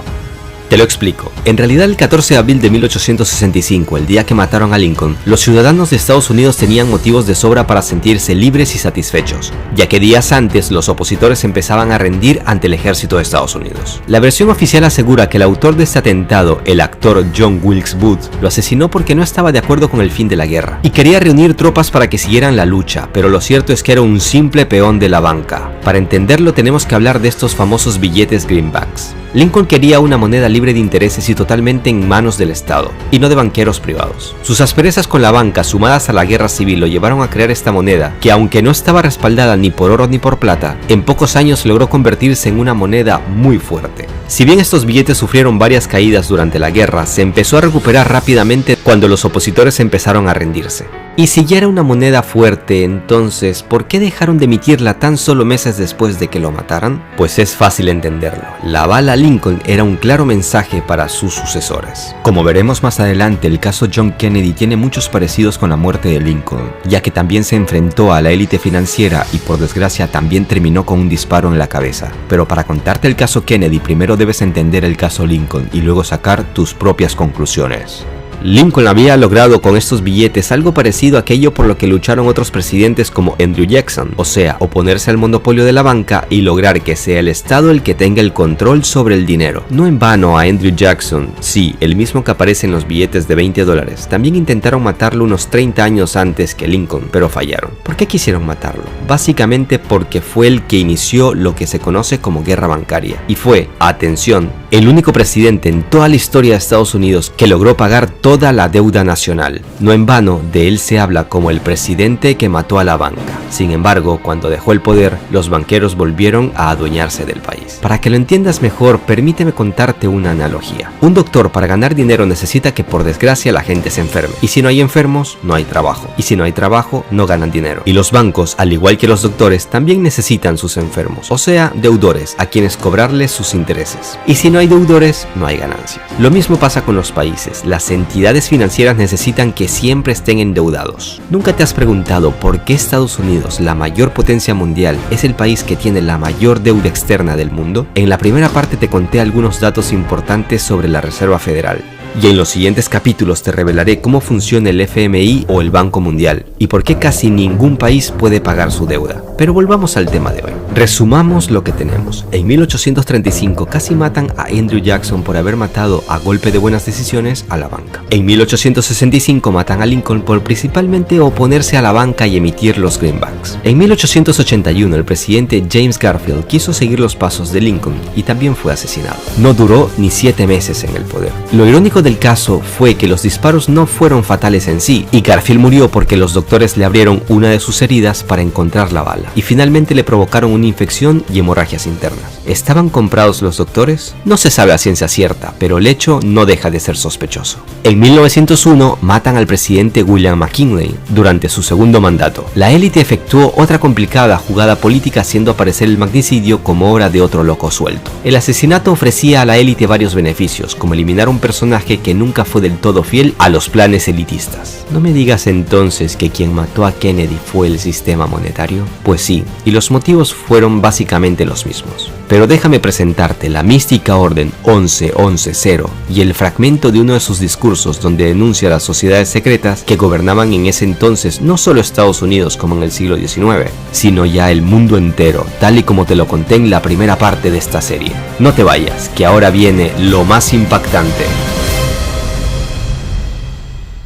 Te lo explico. En realidad, el 14 de abril de 1865, el día que mataron a Lincoln, los ciudadanos de Estados Unidos tenían motivos de sobra para sentirse libres y satisfechos, ya que días antes los opositores empezaban a rendir ante el ejército de Estados Unidos. La versión oficial asegura que el autor de este atentado, el actor John Wilkes Booth, lo asesinó porque no estaba de acuerdo con el fin de la guerra y quería reunir tropas para que siguieran la lucha, pero lo cierto es que era un simple peón de la banca. Para entenderlo tenemos que hablar de estos famosos billetes greenbacks. Lincoln quería una moneda libre de intereses y totalmente en manos del Estado, y no de banqueros privados. Sus asperezas con la banca, sumadas a la guerra civil, lo llevaron a crear esta moneda, que aunque no estaba respaldada ni por oro ni por plata, en pocos años logró convertirse en una moneda muy fuerte. Si bien estos billetes sufrieron varias caídas durante la guerra, se empezó a recuperar rápidamente cuando los opositores empezaron a rendirse. Y si ya era una moneda fuerte, entonces, ¿por qué dejaron de emitirla tan solo meses después de que lo mataran? Pues es fácil entenderlo. La bala Lincoln era un claro mensaje para sus sucesores. Como veremos más adelante, el caso John Kennedy tiene muchos parecidos con la muerte de Lincoln, ya que también se enfrentó a la élite financiera y por desgracia también terminó con un disparo en la cabeza. Pero para contarte el caso Kennedy, primero debes entender el caso Lincoln y luego sacar tus propias conclusiones. Lincoln había logrado con estos billetes algo parecido a aquello por lo que lucharon otros presidentes como Andrew Jackson, o sea, oponerse al monopolio de la banca y lograr que sea el Estado el que tenga el control sobre el dinero. No en vano a Andrew Jackson, sí, el mismo que aparece en los billetes de $20, también intentaron matarlo unos 30 años antes que Lincoln, pero fallaron. ¿Por qué quisieron matarlo? Básicamente porque fue el que inició lo que se conoce como guerra bancaria, y fue, atención, el único presidente en toda la historia de Estados Unidos que logró pagar toda la deuda nacional. No en vano, de él se habla como el presidente que mató a la banca. Sin embargo, cuando dejó el poder, los banqueros volvieron a adueñarse del país. Para que lo entiendas mejor, permíteme contarte una analogía. Un doctor para ganar dinero necesita que por desgracia la gente se enferme. Y si no hay enfermos, no hay trabajo. Y si no hay trabajo, no ganan dinero. Y los bancos, al igual que los doctores, también necesitan sus enfermos. O sea, deudores, a quienes cobrarles sus intereses. Y si no hay deudores, no hay ganancias. Lo mismo pasa con los países. Las entidades financieras necesitan que siempre estén endeudados. ¿Nunca te has preguntado por qué Estados Unidos, la mayor potencia mundial, es el país que tiene la mayor deuda externa del mundo? En la primera parte te conté algunos datos importantes sobre la Reserva Federal. Y en los siguientes capítulos te revelaré cómo funciona el FMI o el Banco Mundial y por qué casi ningún país puede pagar su deuda. Pero volvamos al tema de hoy. Resumamos lo que tenemos. En 1835 casi matan a Andrew Jackson por haber matado a golpe de buenas decisiones a la banca. En 1865 matan a Lincoln por principalmente oponerse a la banca y emitir los greenbacks. En 1881 el presidente James Garfield quiso seguir los pasos de Lincoln y también fue asesinado. No duró ni 7 meses en el poder. Lo irónico del caso fue que los disparos no fueron fatales en sí y Garfield murió porque los doctores le abrieron una de sus heridas para encontrar la bala y finalmente le provocaron una infección y hemorragias internas. ¿Estaban comprados los doctores? No se sabe a ciencia cierta, pero el hecho no deja de ser sospechoso. En 1901 matan al presidente William McKinley durante su segundo mandato. La élite efectuó otra complicada jugada política haciendo aparecer el magnicidio como obra de otro loco suelto. El asesinato ofrecía a la élite varios beneficios, como eliminar un personaje que nunca fue del todo fiel a los planes elitistas. ¿No me digas entonces que quien mató a Kennedy fue el sistema monetario? Pues sí, y los motivos fueron básicamente los mismos. Pero déjame presentarte la mística orden 11-11-0 y el fragmento de uno de sus discursos donde denuncia a las sociedades secretas que gobernaban en ese entonces no solo Estados Unidos como en el siglo XIX, sino ya el mundo entero, tal y como te lo conté en la primera parte de esta serie. No te vayas, que ahora viene lo más impactante.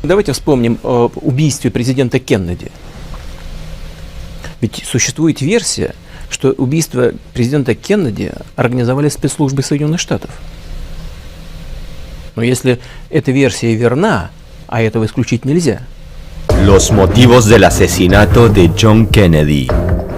Давайте вспомним о убийстве президента Кеннеди. Ведь существует версия, что убийство президента Кеннеди организовали спецслужбы Соединенных Штатов. Но если эта версия верна, а этого исключить нельзя. Los motivos del asesinato de John Kennedy.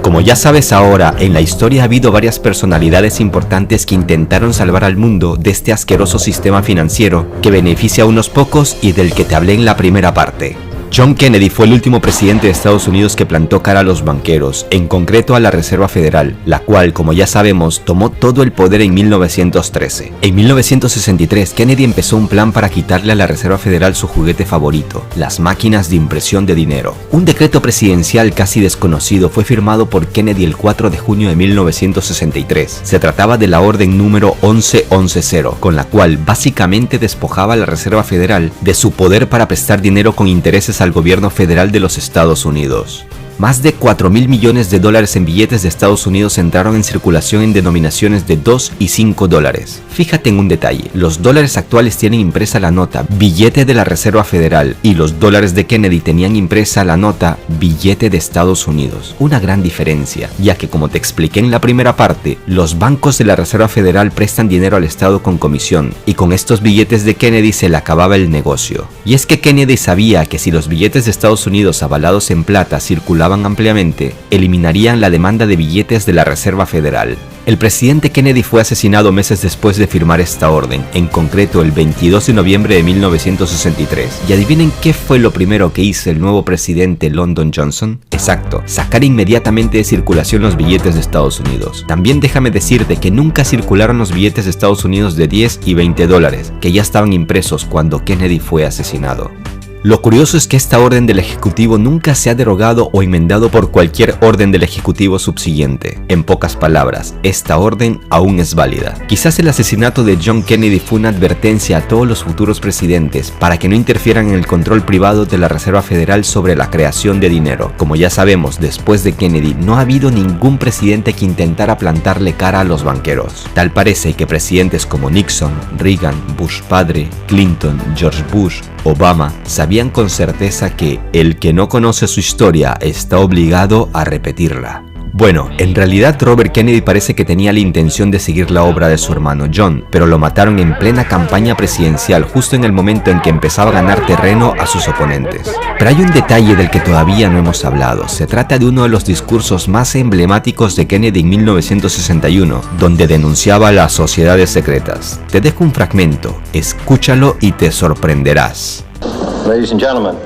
Como ya sabes ahora, en la historia ha habido varias personalidades importantes que intentaron salvar al mundo de este asqueroso sistema financiero que beneficia a unos pocos y del que te hablé en la primera parte. John Kennedy fue el último presidente de Estados Unidos que plantó cara a los banqueros, en concreto a la Reserva Federal, la cual, como ya sabemos, tomó todo el poder en 1913. En 1963, Kennedy empezó un plan para quitarle a la Reserva Federal su juguete favorito, las máquinas de impresión de dinero. Un decreto presidencial casi desconocido fue firmado por Kennedy el 4 de junio de 1963. Se trataba de la orden número 1110, con la cual básicamente despojaba a la Reserva Federal de su poder para prestar dinero con intereses al gobierno federal de los Estados Unidos. Más de 4.000 millones de dólares en billetes de Estados Unidos entraron en circulación en denominaciones de 2 y 5 dólares. Fíjate en un detalle, los dólares actuales tienen impresa la nota billete de la Reserva Federal y los dólares de Kennedy tenían impresa la nota billete de Estados Unidos. Una gran diferencia, ya que como te expliqué en la primera parte, los bancos de la Reserva Federal prestan dinero al Estado con comisión y con estos billetes de Kennedy se le acababa el negocio. Y es que Kennedy sabía que si los billetes de Estados Unidos avalados en plata circulaban ampliamente, eliminarían la demanda de billetes de la Reserva Federal. El presidente Kennedy fue asesinado meses después de firmar esta orden, en concreto el 22 de noviembre de 1963. ¿Y adivinen qué fue lo primero que hizo el nuevo presidente Lyndon Johnson? Exacto, sacar inmediatamente de circulación los billetes de Estados Unidos. También déjame decirte que nunca circularon los billetes de Estados Unidos de 10 y 20 dólares, que ya estaban impresos cuando Kennedy fue asesinado. Lo curioso es que esta orden del Ejecutivo nunca se ha derogado o enmendado por cualquier orden del Ejecutivo subsiguiente. En pocas palabras, esta orden aún es válida. Quizás el asesinato de John Kennedy fue una advertencia a todos los futuros presidentes para que no interfieran en el control privado de la Reserva Federal sobre la creación de dinero. Como ya sabemos, después de Kennedy no ha habido ningún presidente que intentara plantarle cara a los banqueros. Tal parece que presidentes como Nixon, Reagan, Bush padre, Clinton, George Bush, Obama sabían con certeza que el que no conoce su historia está obligado a repetirla. Bueno, en realidad Robert Kennedy parece que tenía la intención de seguir la obra de su hermano John, pero lo mataron en plena campaña presidencial justo en el momento en que empezaba a ganar terreno a sus oponentes. Pero hay un detalle del que todavía no hemos hablado. Se trata de uno de los discursos más emblemáticos de Kennedy en 1961, donde denunciaba las sociedades secretas. Te dejo un fragmento, escúchalo y te sorprenderás. Ladies and gentlemen,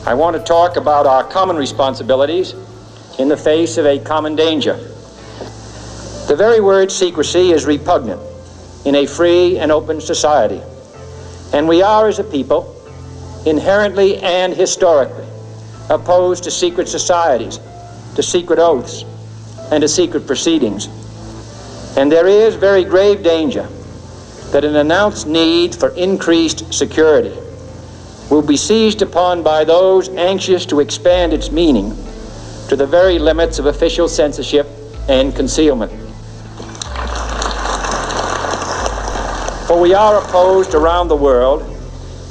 I want to talk about our common responsibilities in the face of a common danger. The very word secrecy is repugnant in a free and open society, and we are, as a people, inherently and historically opposed to secret societies, to secret oaths, and to secret proceedings. And there is very grave danger that an announced need for increased security will be seized upon by those anxious to expand its meaning to the very limits of official censorship and concealment. For we are opposed around the world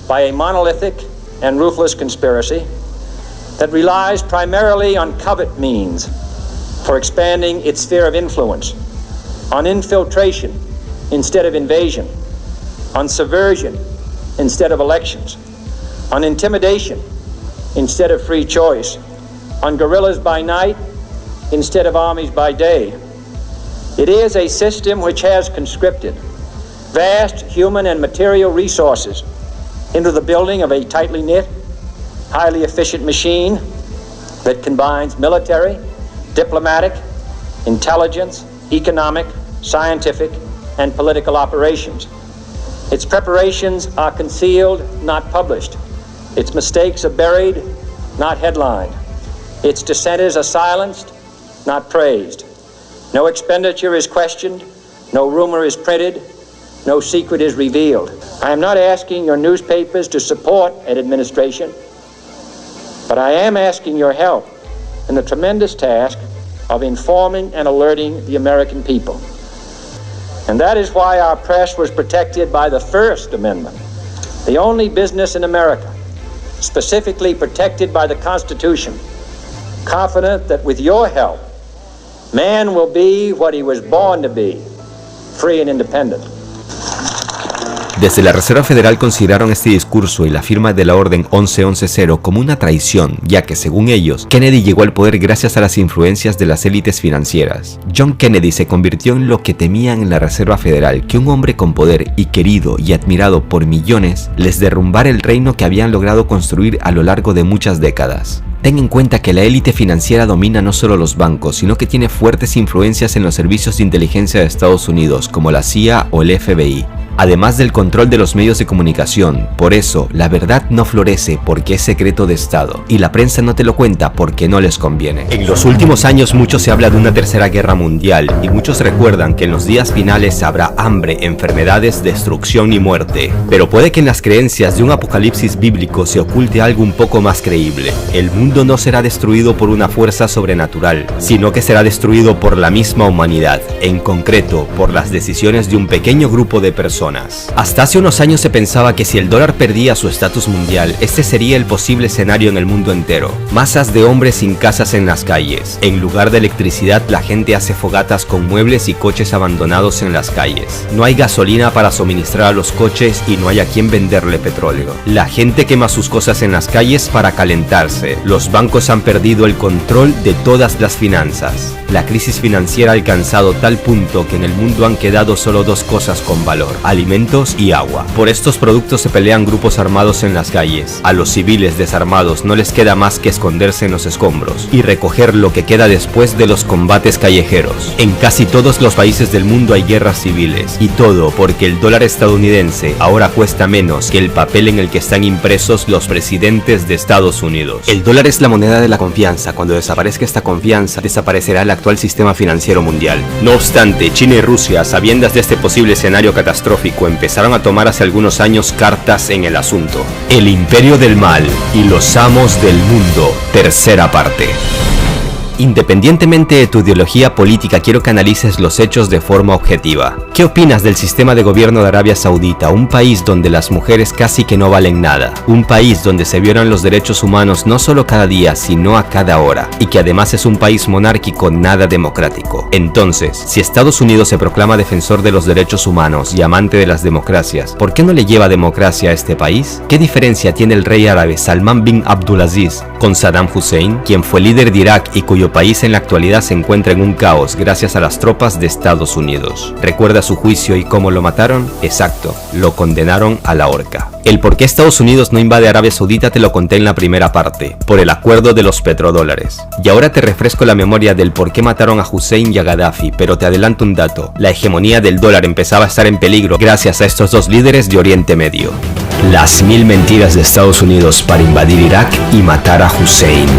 by a monolithic and ruthless conspiracy that relies primarily on covert means for expanding its sphere of influence, on infiltration instead of invasion, on subversion instead of elections, on intimidation instead of free choice, on guerrillas by night instead of armies by day. It is a system which has conscripted vast human and material resources into the building of a tightly knit, highly efficient machine that combines military, diplomatic, intelligence, economic, scientific, and political operations. Its preparations are concealed, not published. Its mistakes are buried, not headlined. Its dissenters are silenced, not praised. No expenditure is questioned, no rumor is printed, no secret is revealed. I am not asking your newspapers to support an administration, but I am asking your help in the tremendous task of informing and alerting the American people. And that is why our press was protected by the First Amendment, the only business in America specifically protected by the Constitution, confident that with your help, man will be what he was born to be, free and independent. Desde la Reserva Federal consideraron este discurso y la firma de la Orden 1110 como una traición, ya que según ellos, Kennedy llegó al poder gracias a las influencias de las élites financieras. John Kennedy se convirtió en lo que temían en la Reserva Federal, que un hombre con poder y querido y admirado por millones les derrumbara el reino que habían logrado construir a lo largo de muchas décadas. Ten en cuenta que la élite financiera domina no solo los bancos, sino que tiene fuertes influencias en los servicios de inteligencia de Estados Unidos, como la CIA o el FBI. Además del control de los medios de comunicación. Por eso, la verdad no florece porque es secreto de Estado, y la prensa no te lo cuenta porque no les conviene. En los últimos años mucho se habla de una tercera guerra mundial, y muchos recuerdan que en los días finales habrá hambre, enfermedades, destrucción y muerte. Pero puede que en las creencias de un apocalipsis bíblico se oculte algo un poco más creíble. El mundo no será destruido por una fuerza sobrenatural, sino que será destruido por la misma humanidad, en concreto por las decisiones de un pequeño grupo de personas. Hasta hace unos años se pensaba que si el dólar perdía su estatus mundial, este sería el posible escenario en el mundo entero. Masas de hombres sin casas en las calles. En lugar de electricidad, la gente hace fogatas con muebles y coches abandonados en las calles. No hay gasolina para suministrar a los coches y no hay a quien venderle petróleo. La gente quema sus cosas en las calles para calentarse. Los bancos han perdido el control de todas las finanzas. La crisis financiera ha alcanzado tal punto que en el mundo han quedado solo dos cosas con valor: alimentos y agua. Por estos productos se pelean grupos armados en las calles. A los civiles desarmados no les queda más que esconderse en los escombros y recoger lo que queda después de los combates callejeros. En casi todos los países del mundo hay guerras civiles, y todo porque el dólar estadounidense ahora cuesta menos que el papel en el que están impresos los presidentes de Estados Unidos. El dólar es la moneda de la confianza. Cuando desaparezca esta confianza, desaparecerá el actual sistema financiero mundial. No obstante, China y Rusia, sabiendas de este posible escenario catastrófico, empezaron a tomar hace algunos años cartas en el asunto. El imperio del mal y los amos del mundo, tercera parte. Independientemente de tu ideología política, quiero que analices los hechos de forma objetiva. ¿Qué opinas del sistema de gobierno de Arabia Saudita, un país donde las mujeres casi que no valen nada? Un país donde se violan los derechos humanos no solo cada día, sino a cada hora, y que además es un país monárquico nada democrático. Entonces, si Estados Unidos se proclama defensor de los derechos humanos y amante de las democracias, ¿por qué no le lleva democracia a este país? ¿Qué diferencia tiene el rey árabe Salman bin Abdulaziz con Saddam Hussein, quien fue líder de Irak y cuyo país en la actualidad se encuentra en un caos gracias a las tropas de Estados Unidos? ¿Recuerda su juicio y cómo lo mataron? Exacto, lo condenaron a la horca. El por qué Estados Unidos no invade Arabia Saudita te lo conté en la primera parte, por el acuerdo de los petrodólares. Y ahora te refresco la memoria del por qué mataron a Hussein y a Gaddafi, pero te adelanto un dato: la hegemonía del dólar empezaba a estar en peligro gracias a estos dos líderes de Oriente Medio. Las 1000 mentiras de Estados Unidos para invadir Irak y matar a Hussein.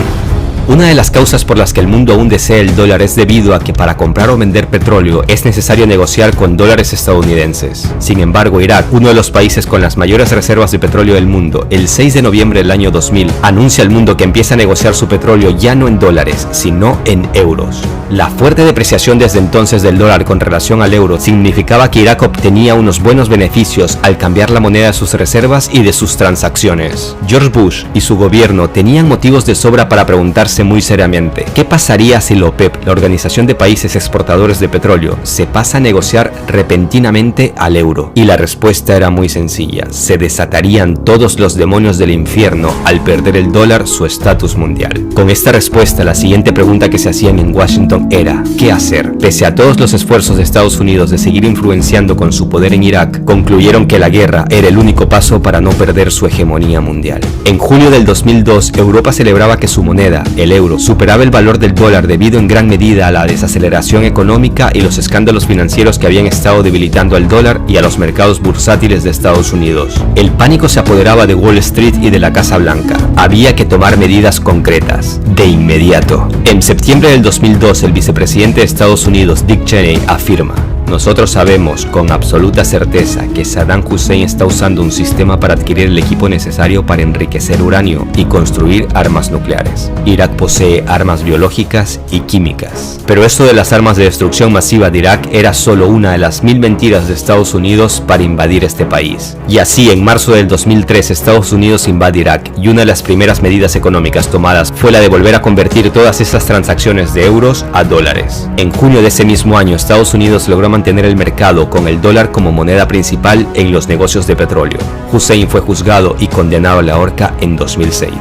Una de las causas por las que el mundo aún desea el dólar es debido a que para comprar o vender petróleo es necesario negociar con dólares estadounidenses. Sin embargo, Irak, uno de los países con las mayores reservas de petróleo del mundo, el 6 de noviembre del año 2000, anuncia al mundo que empieza a negociar su petróleo ya no en dólares, sino en euros. La fuerte depreciación desde entonces del dólar con relación al euro significaba que Irak obtenía unos buenos beneficios al cambiar la moneda de sus reservas y de sus transacciones. George Bush y su gobierno tenían motivos de sobra para preguntarse muy seriamente: ¿qué pasaría si la OPEP, la Organización de Países Exportadores de Petróleo, se pasa a negociar repentinamente al euro? Y la respuesta era muy sencilla: se desatarían todos los demonios del infierno al perder el dólar su estatus mundial. Con esta respuesta, la siguiente pregunta que se hacían en Washington era: ¿qué hacer? Pese a todos los esfuerzos de Estados Unidos de seguir influenciando con su poder en Irak, concluyeron que la guerra era el único paso para no perder su hegemonía mundial. En julio del 2002, Europa celebraba que su moneda, el euro, superaba el valor del dólar debido en gran medida a la desaceleración económica y los escándalos financieros que habían estado debilitando al dólar y a los mercados bursátiles de Estados Unidos. El pánico se apoderaba de Wall Street y de la Casa Blanca. Había que tomar medidas concretas, de inmediato. En septiembre del 2002, el vicepresidente de Estados Unidos, Dick Cheney, afirma: Nosotros sabemos con absoluta certeza que Saddam Hussein está usando un sistema para adquirir el equipo necesario para enriquecer uranio y construir armas nucleares. Irak posee armas biológicas y químicas. Pero esto de las armas de destrucción masiva de Irak era solo una de las 1000 mentiras de Estados Unidos para invadir este país. Y así, en marzo del 2003, Estados Unidos invade Irak y una de las primeras medidas económicas tomadas fue la de volver a convertir todas esas transacciones de euros a dólares. En junio de ese mismo año, Estados Unidos logró mantener el mercado con el dólar como moneda principal en los negocios de petróleo. Hussein fue juzgado y condenado a la horca en 2006.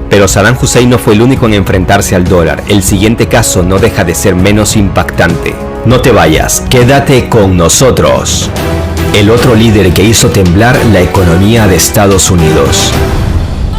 Pero Saddam Hussein no fue el único en enfrentarse al dólar. El siguiente caso no deja de ser menos impactante. No te vayas, quédate con nosotros. El otro líder que hizo temblar la economía de Estados Unidos.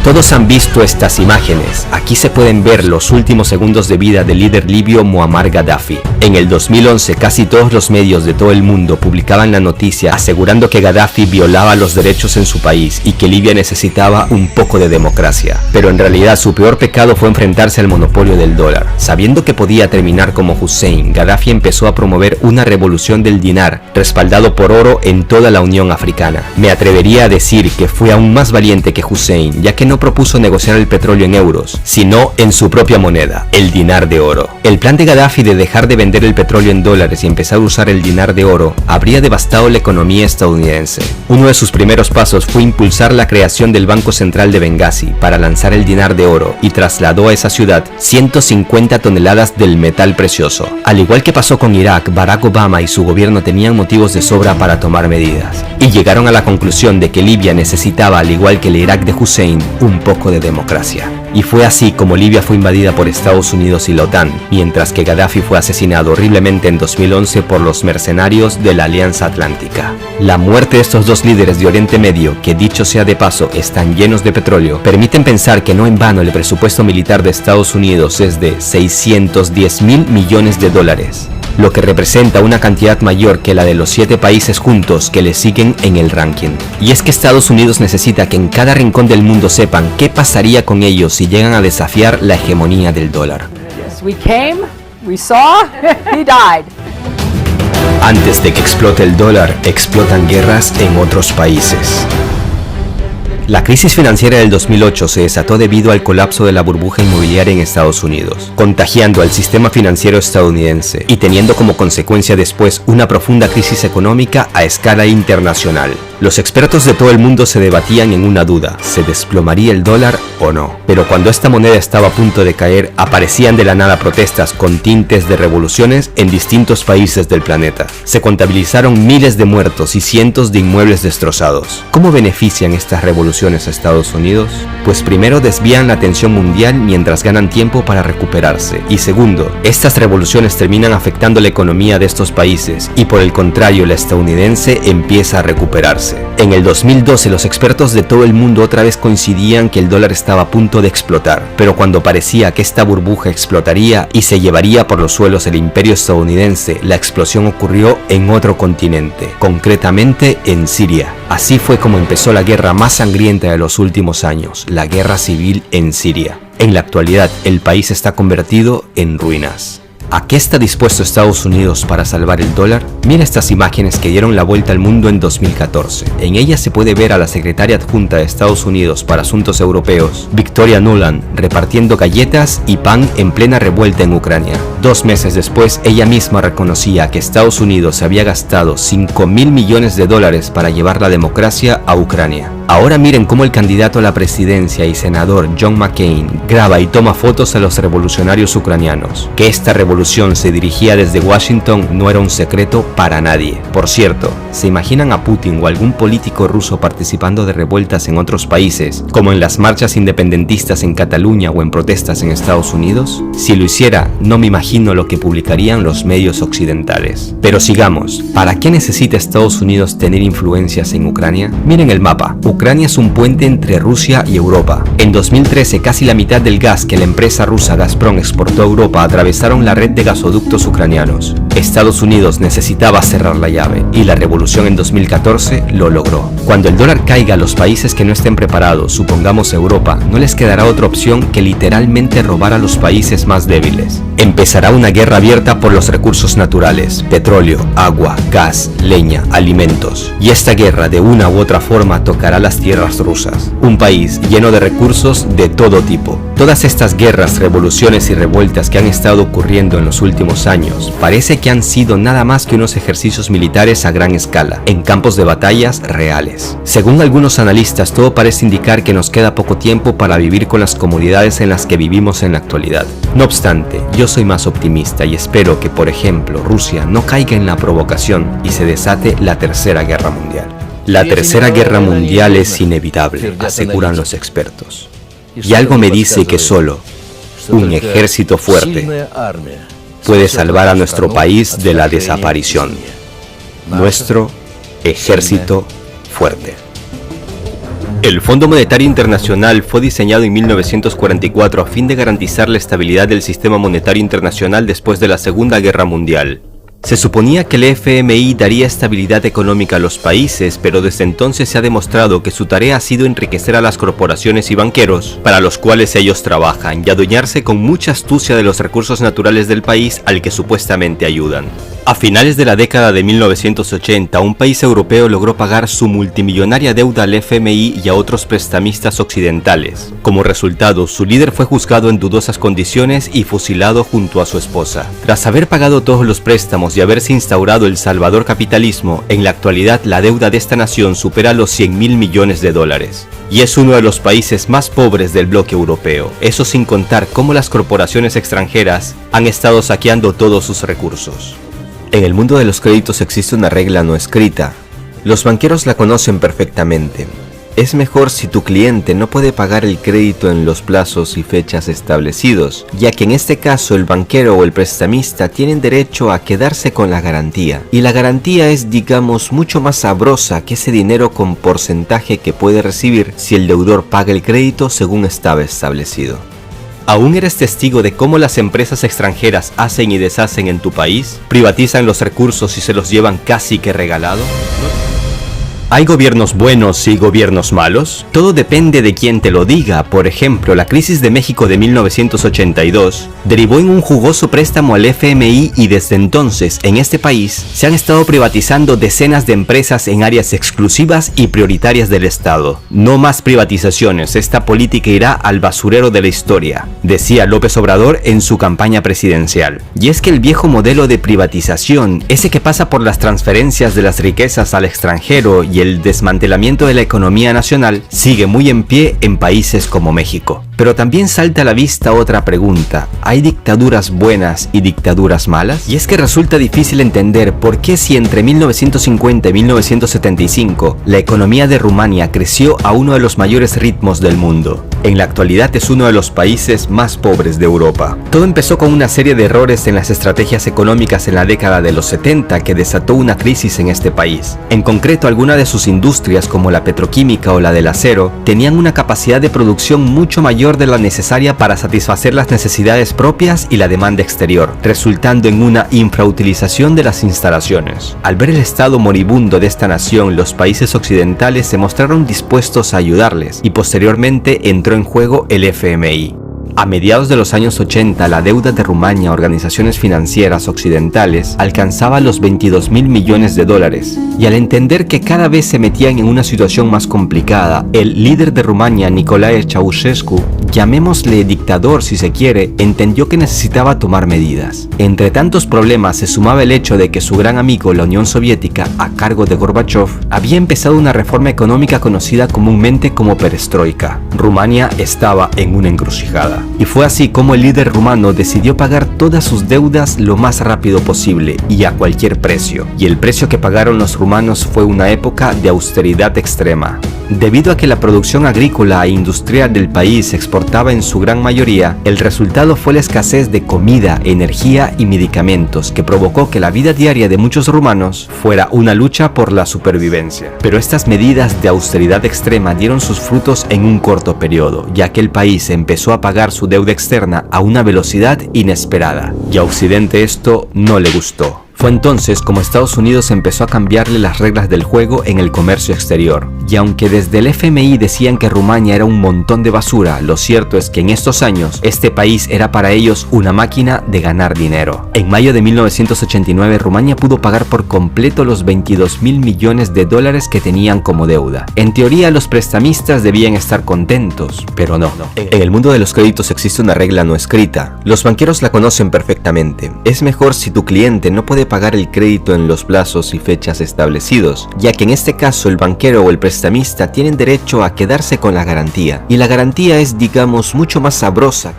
Todos han visto estas imágenes. Aquí se pueden ver los últimos segundos de vida del líder libio Muammar Gaddafi. En el 2011, casi todos los medios de todo el mundo publicaban la noticia asegurando que Gaddafi violaba los derechos en su país y que Libia necesitaba un poco de democracia. Pero en realidad su peor pecado fue enfrentarse al monopolio del dólar. Sabiendo que podía terminar como Hussein, Gaddafi empezó a promover una revolución del dinar, respaldado por oro en toda la Unión Africana. Me atrevería a decir que fue aún más valiente que Hussein, ya que no propuso negociar el petróleo en euros, sino en su propia moneda, el dinar de oro. El plan de Gaddafi de dejar de vender el petróleo en dólares y empezar a usar el dinar de oro habría devastado la economía estadounidense. Uno de sus primeros pasos fue impulsar la creación del Banco Central de Benghazi para lanzar el dinar de oro y trasladó a esa ciudad 150 toneladas del metal precioso. Al igual que pasó con Irak, Barack Obama y su gobierno tenían motivos de sobra para tomar medidas y llegaron a la conclusión de que Libia necesitaba, al igual que el Irak de Hussein, un poco de democracia. Y fue así como Libia fue invadida por Estados Unidos y la OTAN, mientras que Gaddafi fue asesinado horriblemente en 2011 por los mercenarios de la Alianza Atlántica. La muerte de estos dos líderes de Oriente Medio, que dicho sea de paso están llenos de petróleo, permiten pensar que no en vano el presupuesto militar de Estados Unidos es de 610.000 millones de dólares. Lo que representa una cantidad mayor que la de los 7 países juntos que le siguen en el ranking. Y es que Estados Unidos necesita que en cada rincón del mundo sepan qué pasaría con ellos si llegan a desafiar la hegemonía del dólar. We came, we saw, he died. Antes de que explote el dólar, explotan guerras en otros países. La crisis financiera del 2008 se desató debido al colapso de la burbuja inmobiliaria en Estados Unidos, contagiando al sistema financiero estadounidense y teniendo como consecuencia después una profunda crisis económica a escala internacional. Los expertos de todo el mundo se debatían en una duda: ¿se desplomaría el dólar o no? Pero cuando esta moneda estaba a punto de caer, aparecían de la nada protestas con tintes de revoluciones en distintos países del planeta. Se contabilizaron miles de muertos y cientos de inmuebles destrozados. ¿Cómo benefician estas revoluciones a Estados Unidos? Pues primero desvían la atención mundial mientras ganan tiempo para recuperarse, y segundo, estas revoluciones terminan afectando la economía de estos países y por el contrario la estadounidense empieza a recuperarse. En el 2012 los expertos de todo el mundo otra vez coincidían que el dólar estaba a punto de explotar, pero cuando parecía que esta burbuja explotaría y se llevaría por los suelos el imperio estadounidense, la explosión ocurrió en otro continente, concretamente en Siria. Así fue como empezó la guerra más sangrienta de los últimos años, la guerra civil en Siria. En la actualidad, el país está convertido en ruinas. ¿A qué está dispuesto Estados Unidos para salvar el dólar? Mira estas imágenes que dieron la vuelta al mundo en 2014. En ellas se puede ver a la secretaria adjunta de Estados Unidos para Asuntos Europeos, Victoria Nuland, repartiendo galletas y pan en plena revuelta en Ucrania. 2 meses después, ella misma reconocía que Estados Unidos había gastado $5.000 millones para llevar la democracia a Ucrania. Ahora miren cómo el candidato a la presidencia y senador John McCain graba y toma fotos a los revolucionarios ucranianos. Que esta revolución se dirigía desde Washington no era un secreto para nadie. Por cierto, ¿se imaginan a Putin o algún político ruso participando de revueltas en otros países, como en las marchas independentistas en Cataluña o en protestas en Estados Unidos? Si lo hiciera, no me imagino lo que publicarían los medios occidentales. Pero sigamos, ¿para qué necesita Estados Unidos tener influencias en Ucrania? Miren el mapa. Ucrania es un puente entre Rusia y Europa. En 2013, casi la mitad del gas que la empresa rusa Gazprom exportó a Europa atravesaron la red de gasoductos ucranianos. Estados Unidos necesitaba cerrar la llave y la revolución en 2014 lo logró. Cuando el dólar caiga a los países que no estén preparados, supongamos Europa, no les quedará otra opción que literalmente robar a los países más débiles. Empezará una guerra abierta por los recursos naturales, petróleo, agua, gas, leña, alimentos. Y esta guerra de una u otra forma tocará las tierras rusas, un país lleno de recursos de todo tipo. Todas estas guerras, revoluciones y revueltas que han estado ocurriendo en los últimos años, parece que han sido nada más que unos ejercicios militares a gran escala, en campos de batallas reales. Según algunos analistas, todo parece indicar que nos queda poco tiempo para vivir con las comodidades en las que vivimos en la actualidad. No obstante, yo soy más optimista y espero que, por ejemplo, Rusia no caiga en la provocación y se desate la Tercera Guerra Mundial. La Tercera Guerra Mundial es inevitable, aseguran los expertos. Y algo me dice que solo un ejército fuerte puede salvar a nuestro país de la desaparición. Nuestro ejército fuerte. El Fondo Monetario Internacional fue diseñado en 1944 a fin de garantizar la estabilidad del sistema monetario internacional después de la Segunda Guerra Mundial. Se suponía que el FMI daría estabilidad económica a los países, pero desde entonces se ha demostrado que su tarea ha sido enriquecer a las corporaciones y banqueros, para los cuales ellos trabajan, y adueñarse con mucha astucia de los recursos naturales del país al que supuestamente ayudan. A finales de la década de 1980, un país europeo logró pagar su multimillonaria deuda al FMI y a otros prestamistas occidentales. Como resultado, su líder fue juzgado en dudosas condiciones y fusilado junto a su esposa. Tras haber pagado todos los préstamos y haberse instaurado el salvador capitalismo, en la actualidad la deuda de esta nación supera los 100.000 millones de dólares. Y es uno de los países más pobres del bloque europeo, eso sin contar cómo las corporaciones extranjeras han estado saqueando todos sus recursos. En el mundo de los créditos existe una regla no escrita. Los banqueros la conocen perfectamente. Es mejor si tu cliente no puede pagar el crédito en los plazos y fechas establecidos, ya que en este caso el banquero o el prestamista tienen derecho a quedarse con la garantía. Y la garantía es, digamos, mucho más sabrosa que ese dinero con porcentaje que puede recibir si el deudor paga el crédito según estaba establecido. ¿Aún eres testigo de cómo las empresas extranjeras hacen y deshacen en tu país? ¿Privatizan los recursos y se los llevan casi que regalados? ¿Hay gobiernos buenos y gobiernos malos? Todo depende de quién te lo diga. Por ejemplo, la crisis de México de 1982 derivó en un jugoso préstamo al FMI y desde entonces, en este país, se han estado privatizando decenas de empresas en áreas exclusivas y prioritarias del Estado. No más privatizaciones, esta política irá al basurero de la historia, decía López Obrador en su campaña presidencial. Y es que el viejo modelo de privatización, ese que pasa por las transferencias de las riquezas al extranjero y el desmantelamiento de la economía nacional, sigue muy en pie en países como México. Pero también salta a la vista otra pregunta: ¿hay dictaduras buenas y dictaduras malas? Y es que resulta difícil entender por qué si entre 1950 y 1975 la economía de Rumania creció a uno de los mayores ritmos del mundo, en la actualidad es uno de los países más pobres de Europa. Todo empezó con una serie de errores en las estrategias económicas en la década de los 70 que desató una crisis en este país. En concreto, algunas de sus industrias, como la petroquímica o la del acero, tenían una capacidad de producción mucho mayor de la necesaria para satisfacer las necesidades propias y la demanda exterior, resultando en una infrautilización de las instalaciones. Al ver el estado moribundo de esta nación, los países occidentales se mostraron dispuestos a ayudarles y posteriormente entró en juego el FMI. A mediados de los años 80, la deuda de Rumania a organizaciones financieras occidentales alcanzaba los 22.000 millones de dólares, y al entender que cada vez se metían en una situación más complicada, el líder de Rumania, Nicolae Ceausescu, llamémosle dictador si se quiere, entendió que necesitaba tomar medidas. Entre tantos problemas se sumaba el hecho de que su gran amigo, la Unión Soviética, a cargo de Gorbachev, había empezado una reforma económica conocida comúnmente como perestroika. Rumania estaba en una encrucijada. Y fue así como el líder rumano decidió pagar todas sus deudas lo más rápido posible y a cualquier precio. Y el precio que pagaron los rumanos fue una época de austeridad extrema. Debido a que la producción agrícola e industrial del país se exportaba en su gran mayoría, el resultado fue la escasez de comida, energía y medicamentos, que provocó que la vida diaria de muchos rumanos fuera una lucha por la supervivencia. Pero estas medidas de austeridad extrema dieron sus frutos en un corto periodo, ya que el país empezó a pagar su deuda externa a una velocidad inesperada, y a Occidente esto no le gustó. Fue entonces como Estados Unidos empezó a cambiarle las reglas del juego en el comercio exterior. Y aunque desde el FMI decían que Rumania era un montón de basura, lo cierto es que en estos años este país era para ellos una máquina de ganar dinero. En mayo de 1989 Rumania pudo pagar por completo los 22.000 millones de dólares que tenían como deuda. En teoría los prestamistas debían estar contentos, pero no. En el mundo de los créditos existe una regla no escrita. Los banqueros la conocen perfectamente. Es mejor si tu cliente no puede pagar el crédito en los plazos y fechas establecidos, ya que en este caso el banquero o el prestamista tienen derecho a quedarse con la garantía, y la garantía es, digamos, mucho más sabrosa.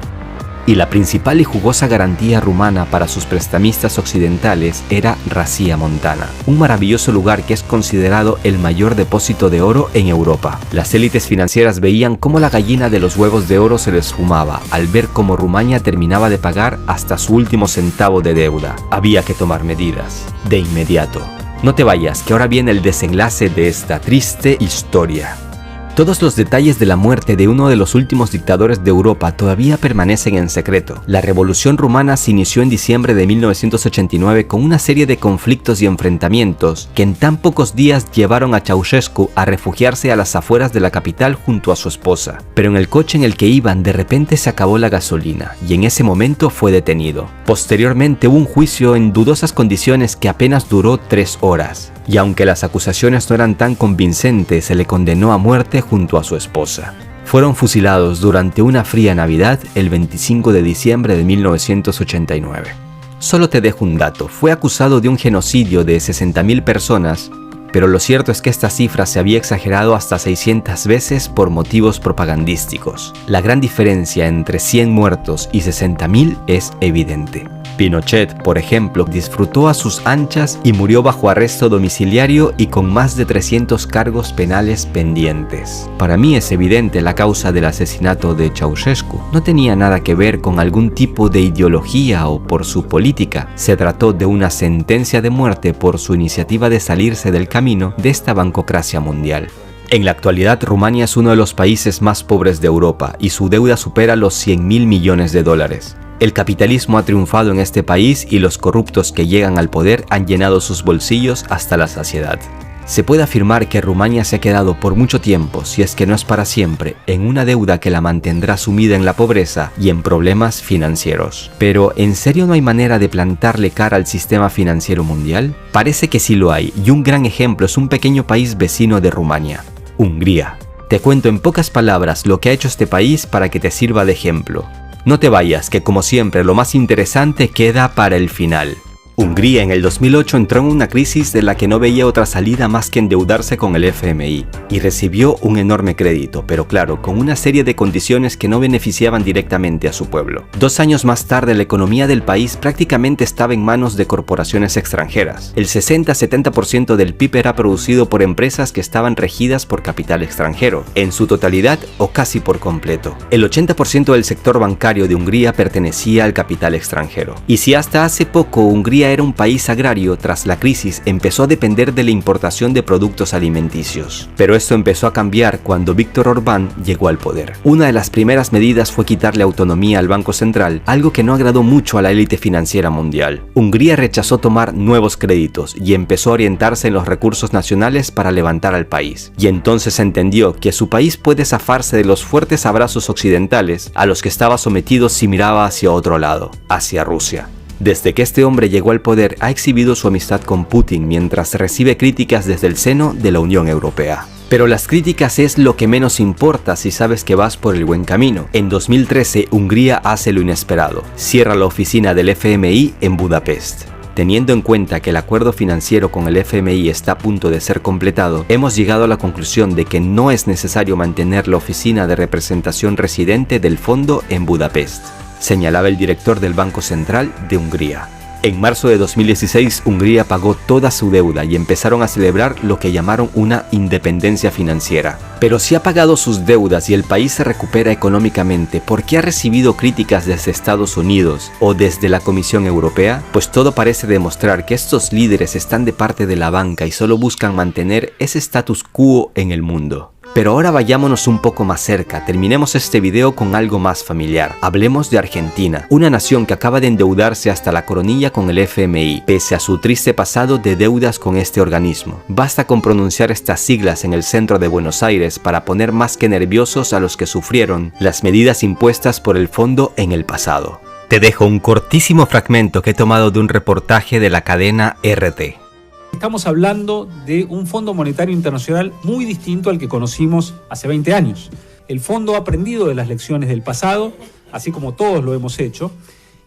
Y la principal y jugosa garantía rumana para sus prestamistas occidentales era Rasía Montana, un maravilloso lugar que es considerado el mayor depósito de oro en Europa. Las élites financieras veían cómo la gallina de los huevos de oro se les fumaba al ver cómo Rumania terminaba de pagar hasta su último centavo de deuda. Había que tomar medidas, de inmediato. No te vayas, que ahora viene el desenlace de esta triste historia. Todos los detalles de la muerte de uno de los últimos dictadores de Europa todavía permanecen en secreto. La revolución rumana se inició en diciembre de 1989 con una serie de conflictos y enfrentamientos que en tan pocos días llevaron a Ceausescu a refugiarse a las afueras de la capital junto a su esposa. Pero en el coche en el que iban de repente se acabó la gasolina y en ese momento fue detenido. Posteriormente hubo un juicio en dudosas condiciones que apenas duró 3 horas. Y aunque las acusaciones no eran tan convincentes, se le condenó a muerte junto a su esposa. Fueron fusilados durante una fría Navidad el 25 de diciembre de 1989. Solo te dejo un dato, fue acusado de un genocidio de 60.000 personas, pero lo cierto es que esta cifra se había exagerado hasta 600 veces por motivos propagandísticos. La gran diferencia entre 100 muertos y 60.000 es evidente. Pinochet, por ejemplo, disfrutó a sus anchas y murió bajo arresto domiciliario y con más de 300 cargos penales pendientes. Para mí es evidente la causa del asesinato de Ceausescu. No tenía nada que ver con algún tipo de ideología o por su política. Se trató de una sentencia de muerte por su iniciativa de salirse del camino de esta bancocracia mundial. En la actualidad, Rumania es uno de los países más pobres de Europa y su deuda supera los 100.000 millones de dólares. El capitalismo ha triunfado en este país y los corruptos que llegan al poder han llenado sus bolsillos hasta la saciedad. Se puede afirmar que Rumania se ha quedado por mucho tiempo, si es que no es para siempre, en una deuda que la mantendrá sumida en la pobreza y en problemas financieros. Pero, ¿en serio no hay manera de plantarle cara al sistema financiero mundial? Parece que sí lo hay, y un gran ejemplo es un pequeño país vecino de Rumania, Hungría. Te cuento en pocas palabras lo que ha hecho este país para que te sirva de ejemplo. No te vayas, que como siempre lo más interesante queda para el final. Hungría en el 2008 entró en una crisis de la que no veía otra salida más que endeudarse con el FMI y recibió un enorme crédito, pero claro, con una serie de condiciones que no beneficiaban directamente a su pueblo. 2 años más tarde la economía del país prácticamente estaba en manos de corporaciones extranjeras. El 60-70% del PIB era producido por empresas que estaban regidas por capital extranjero, en su totalidad o casi por completo. El 80% del sector bancario de Hungría pertenecía al capital extranjero. Y si hasta hace poco Hungría era un país agrario, tras la crisis empezó a depender de la importación de productos alimenticios. Pero esto empezó a cambiar cuando Viktor Orbán llegó al poder. Una de las primeras medidas fue quitarle autonomía al Banco Central, algo que no agradó mucho a la élite financiera mundial. Hungría rechazó tomar nuevos créditos y empezó a orientarse en los recursos nacionales para levantar al país. Y entonces entendió que su país puede zafarse de los fuertes abrazos occidentales a los que estaba sometido si miraba hacia otro lado, hacia Rusia. Desde que este hombre llegó al poder ha exhibido su amistad con Putin mientras recibe críticas desde el seno de la Unión Europea. Pero las críticas es lo que menos importa si sabes que vas por el buen camino. En 2013 Hungría hace lo inesperado, cierra la oficina del FMI en Budapest. Teniendo en cuenta que el acuerdo financiero con el FMI está a punto de ser completado, hemos llegado a la conclusión de que no es necesario mantener la oficina de representación residente del fondo en Budapest, señalaba el director del Banco Central de Hungría. En marzo de 2016, Hungría pagó toda su deuda y empezaron a celebrar lo que llamaron una independencia financiera. Pero si ha pagado sus deudas y el país se recupera económicamente, ¿por qué ha recibido críticas desde Estados Unidos o desde la Comisión Europea? Pues todo parece demostrar que estos líderes están de parte de la banca y solo buscan mantener ese status quo en el mundo. Pero ahora vayámonos un poco más cerca, terminemos este video con algo más familiar. Hablemos de Argentina, una nación que acaba de endeudarse hasta la coronilla con el FMI, pese a su triste pasado de deudas con este organismo. Basta con pronunciar estas siglas en el centro de Buenos Aires para poner más que nerviosos a los que sufrieron las medidas impuestas por el fondo en el pasado. Te dejo un cortísimo fragmento que he tomado de un reportaje de la cadena RT. Estamos hablando de un Fondo Monetario Internacional muy distinto al que conocimos hace 20 años. El fondo ha aprendido de las lecciones del pasado, así como todos lo hemos hecho,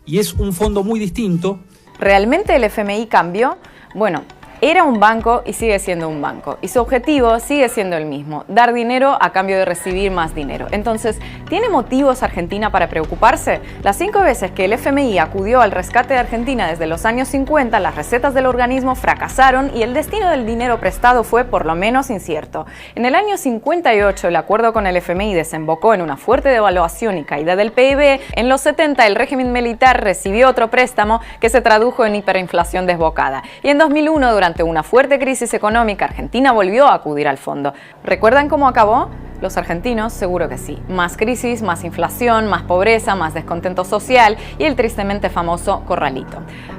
y es un fondo muy distinto. ¿Realmente el FMI cambió? Bueno, era un banco y sigue siendo un banco. Y su objetivo sigue siendo el mismo, dar dinero a cambio de recibir más dinero. Entonces, ¿tiene motivos Argentina para preocuparse? Las 5 veces que el FMI acudió al rescate de Argentina desde los años 50, las recetas del organismo fracasaron y el destino del dinero prestado fue por lo menos incierto. En el año 58, el acuerdo con el FMI desembocó en una fuerte devaluación y caída del PIB. En los 70, el régimen militar recibió otro préstamo que se tradujo en hiperinflación desbocada. Y en 2001, durante una fuerte crisis económica, Argentina volvió a acudir al fondo. ¿Recuerdan cómo acabó? Los argentinos seguro que sí. Más crisis, más inflación, más pobreza, más descontento social y el tristemente famoso corralito.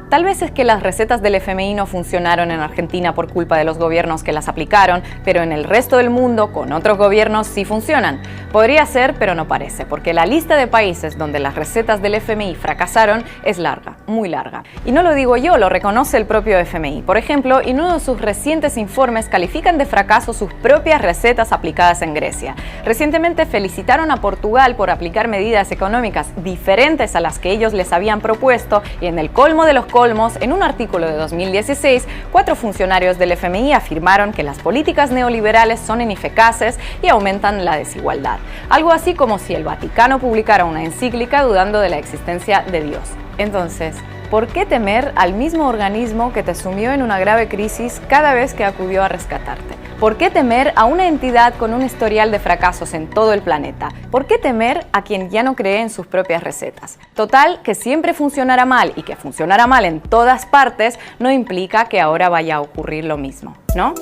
Tal vez es que las recetas del FMI no funcionaron en Argentina por culpa de los gobiernos que las aplicaron, pero en el resto del mundo, con otros gobiernos, sí funcionan. Podría ser, pero no parece, porque la lista de países donde las recetas del FMI fracasaron es larga, muy larga. Y no lo digo yo, lo reconoce el propio FMI. Por ejemplo, en uno de sus recientes informes califican de fracaso sus propias recetas aplicadas en Grecia. Recientemente felicitaron a Portugal por aplicar medidas económicas diferentes a las que ellos les habían propuesto y en el colmo de los colmos, en un artículo de 2016, 4 funcionarios del FMI afirmaron que las políticas neoliberales son ineficaces y aumentan la desigualdad. Algo así como si el Vaticano publicara una encíclica dudando de la existencia de Dios. Entonces, ¿por qué temer al mismo organismo que te sumió en una grave crisis cada vez que acudió a rescatarte? ¿Por qué temer a una entidad con un historial de fracasos en todo el planeta? ¿Por qué temer a quien ya no cree en sus propias recetas? Total, que siempre funcionará mal y que funcionará mal en todas partes no implica que ahora vaya a ocurrir lo mismo, ¿no?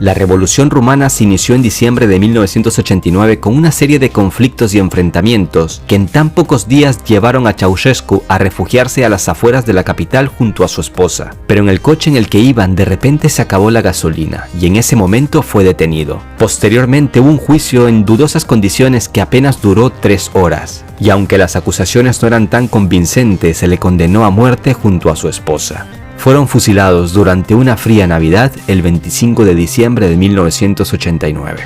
La Revolución Rumana se inició en diciembre de 1989 con una serie de conflictos y enfrentamientos que en tan pocos días llevaron a Ceausescu a refugiarse a las afueras de la capital junto a su esposa. Pero en el coche en el que iban de repente se acabó la gasolina y en ese momento fue detenido. Posteriormente hubo un juicio en dudosas condiciones que apenas duró 3 horas. Y aunque las acusaciones no eran tan convincentes, se le condenó a muerte junto a su esposa. Fueron fusilados durante una fría Navidad el 25 de diciembre de 1989.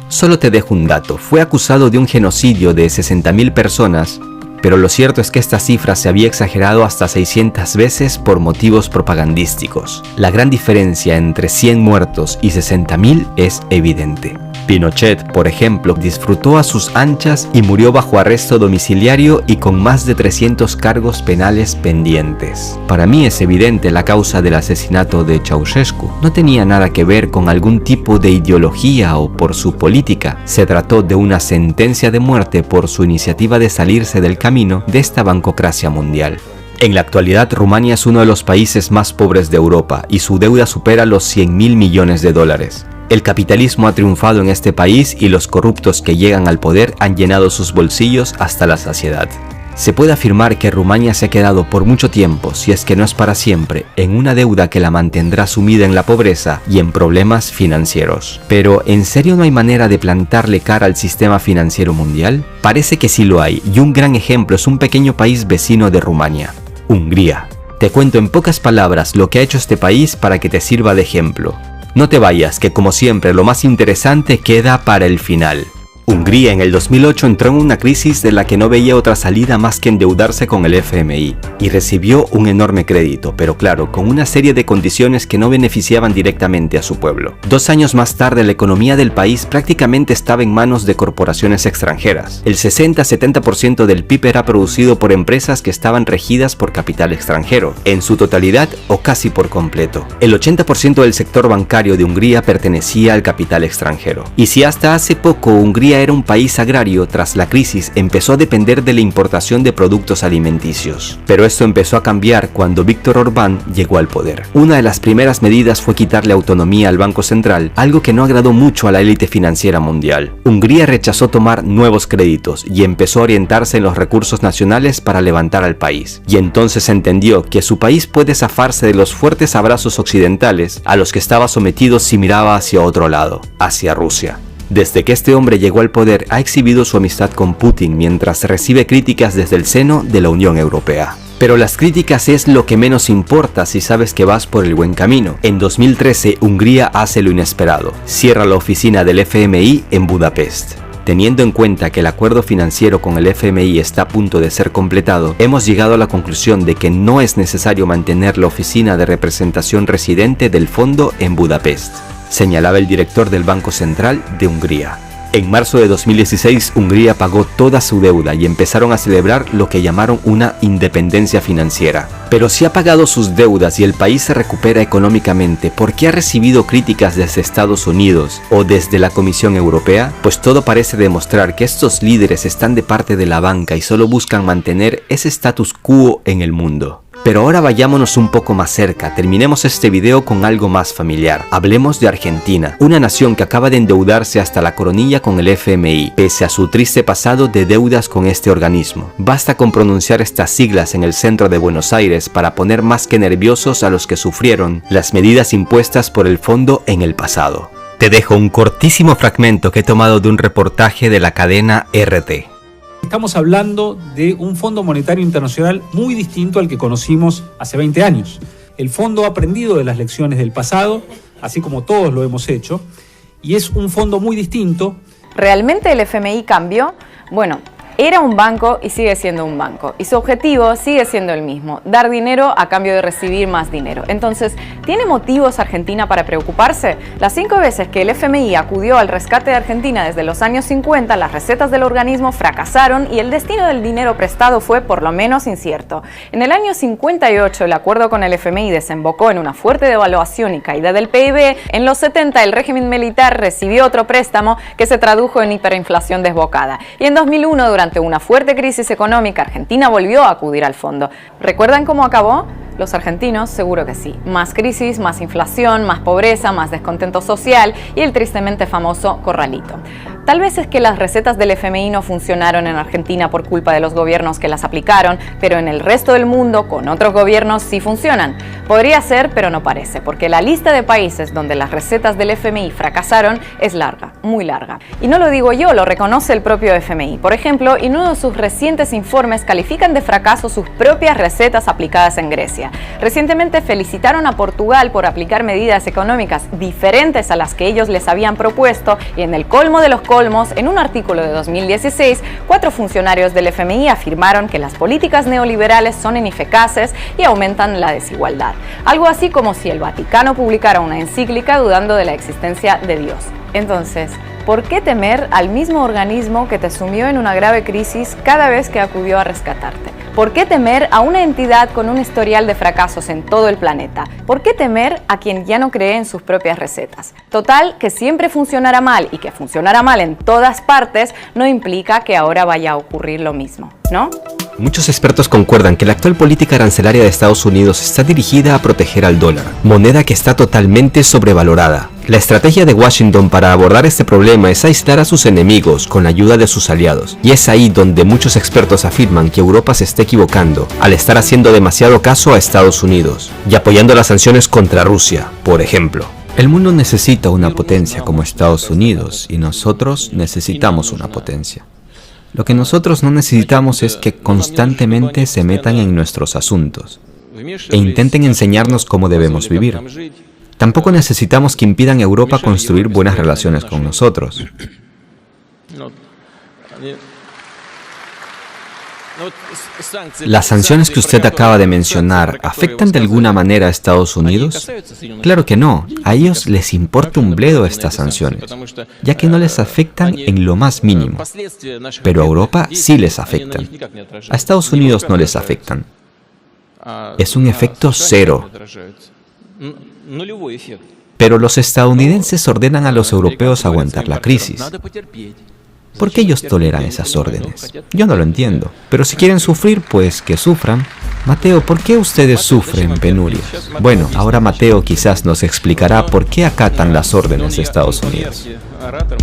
Solo te dejo un dato, fue acusado de un genocidio de 60.000 personas, pero lo cierto es que esta cifra se había exagerado hasta 600 veces por motivos propagandísticos. La gran diferencia entre 100 muertos y 60.000 es evidente. Pinochet, por ejemplo, disfrutó a sus anchas y murió bajo arresto domiciliario y con más de 300 cargos penales pendientes. Para mí es evidente la causa del asesinato de Ceausescu. No tenía nada que ver con algún tipo de ideología o por su política. Se trató de una sentencia de muerte por su iniciativa de salirse del camino de esta bancocracia mundial. En la actualidad, Rumania es uno de los países más pobres de Europa y su deuda supera los 100.000 millones de dólares. El capitalismo ha triunfado en este país y los corruptos que llegan al poder han llenado sus bolsillos hasta la saciedad. Se puede afirmar que Rumania se ha quedado por mucho tiempo, si es que no es para siempre, en una deuda que la mantendrá sumida en la pobreza y en problemas financieros. Pero, ¿en serio no hay manera de plantarle cara al sistema financiero mundial? Parece que sí lo hay, y un gran ejemplo es un pequeño país vecino de Rumania, Hungría. Te cuento en pocas palabras lo que ha hecho este país para que te sirva de ejemplo. No te vayas, que como siempre lo más interesante queda para el final. Hungría en el 2008 entró en una crisis de la que no veía otra salida más que endeudarse con el FMI y recibió un enorme crédito, pero claro, con una serie de condiciones que no beneficiaban directamente a su pueblo. 2 años más tarde, la economía del país prácticamente estaba en manos de corporaciones extranjeras. El 60-70% del PIB era producido por empresas que estaban regidas por capital extranjero, en su totalidad o casi por completo. El 80% del sector bancario de Hungría pertenecía al capital extranjero. Y si hasta hace poco Hungría Hungría era un país agrario, tras la crisis empezó a depender de la importación de productos alimenticios. Pero esto empezó a cambiar cuando Viktor Orbán llegó al poder. Una de las primeras medidas fue quitarle autonomía al Banco Central, algo que no agradó mucho a la élite financiera mundial. Hungría rechazó tomar nuevos créditos y empezó a orientarse en los recursos nacionales para levantar al país. Y entonces entendió que su país puede zafarse de los fuertes abrazos occidentales a los que estaba sometido si miraba hacia otro lado, hacia Rusia. Desde que este hombre llegó al poder ha exhibido su amistad con Putin mientras recibe críticas desde el seno de la Unión Europea. Pero las críticas es lo que menos importa si sabes que vas por el buen camino. En 2013, Hungría hace lo inesperado. Cierra la oficina del FMI en Budapest. Teniendo en cuenta que el acuerdo financiero con el FMI está a punto de ser completado, hemos llegado a la conclusión de que no es necesario mantener la oficina de representación residente del fondo en Budapest, señalaba el director del Banco Central de Hungría. En marzo de 2016, Hungría pagó toda su deuda y empezaron a celebrar lo que llamaron una independencia financiera. Pero si ha pagado sus deudas y el país se recupera económicamente, ¿por qué ha recibido críticas desde Estados Unidos o desde la Comisión Europea? Pues todo parece demostrar que estos líderes están de parte de la banca y solo buscan mantener ese status quo en el mundo. Pero ahora vayámonos un poco más cerca, terminemos este video con algo más familiar. Hablemos de Argentina, una nación que acaba de endeudarse hasta la coronilla con el FMI, pese a su triste pasado de deudas con este organismo. Basta con pronunciar estas siglas en el centro de Buenos Aires para poner más que nerviosos a los que sufrieron las medidas impuestas por el fondo en el pasado. Te dejo un cortísimo fragmento que he tomado de un reportaje de la cadena RT. Estamos hablando de un Fondo Monetario Internacional muy distinto al que conocimos hace 20 años. El fondo ha aprendido de las lecciones del pasado, así como todos lo hemos hecho, y es un fondo muy distinto. ¿Realmente el FMI cambió? Bueno, era un banco y sigue siendo un banco. Y su objetivo sigue siendo el mismo, dar dinero a cambio de recibir más dinero. Entonces, ¿tiene motivos Argentina para preocuparse? Las 5 veces que el FMI acudió al rescate de Argentina desde los años 50, las recetas del organismo fracasaron y el destino del dinero prestado fue por lo menos incierto. En el año 58, el acuerdo con el FMI desembocó en una fuerte devaluación y caída del PIB. En los 70, el régimen militar recibió otro préstamo que se tradujo en hiperinflación desbocada. Y en 2001, durante una fuerte crisis económica, Argentina volvió a acudir al fondo. ¿Recuerdan cómo acabó? Los argentinos seguro que sí. Más crisis, más inflación, más pobreza, más descontento social y el tristemente famoso corralito. Tal vez es que las recetas del FMI no funcionaron en Argentina por culpa de los gobiernos que las aplicaron, pero en el resto del mundo, con otros gobiernos, sí funcionan. Podría ser, pero no parece, porque la lista de países donde las recetas del FMI fracasaron es larga, muy larga. Y no lo digo yo, lo reconoce el propio FMI. Por ejemplo, en uno de sus recientes informes califican de fracaso sus propias recetas aplicadas en Grecia. Recientemente felicitaron a Portugal por aplicar medidas económicas diferentes a las que ellos les habían propuesto y en el colmo de los colmos, en un artículo de 2016, 4 funcionarios del FMI afirmaron que las políticas neoliberales son ineficaces y aumentan la desigualdad. Algo así como si el Vaticano publicara una encíclica dudando de la existencia de Dios. Entonces, ¿por qué temer al mismo organismo que te sumió en una grave crisis cada vez que acudió a rescatarte? ¿Por qué temer a una entidad con un historial de fracasos en todo el planeta? ¿Por qué temer a quien ya no cree en sus propias recetas? Total, que siempre funcionará mal y que funcionará mal en todas partes no implica que ahora vaya a ocurrir lo mismo, ¿no? Muchos expertos concuerdan que la actual política arancelaria de Estados Unidos está dirigida a proteger al dólar, moneda que está totalmente sobrevalorada. La estrategia de Washington para abordar este problema es aislar a sus enemigos con la ayuda de sus aliados, y es ahí donde muchos expertos afirman que Europa se está equivocando al estar haciendo demasiado caso a Estados Unidos y apoyando las sanciones contra Rusia, por ejemplo. El mundo necesita una potencia como Estados Unidos y nosotros necesitamos una potencia. Lo que nosotros no necesitamos es que constantemente se metan en nuestros asuntos e intenten enseñarnos cómo debemos vivir. Tampoco necesitamos que impidan a Europa construir buenas relaciones con nosotros. ¿Las sanciones que usted acaba de mencionar afectan de alguna manera a Estados Unidos? Claro que no, a ellos les importa un bledo estas sanciones, ya que no les afectan en lo más mínimo. Pero a Europa sí les afectan. A Estados Unidos no les afectan. Es un efecto cero. Pero los estadounidenses ordenan a los europeos aguantar la crisis. ¿Por qué ellos toleran esas órdenes? Yo no lo entiendo. Pero si quieren sufrir, pues que sufran. Mateo, ¿por qué ustedes sufren penurias? Bueno, ahora Mateo quizás nos explicará por qué acatan las órdenes de Estados Unidos.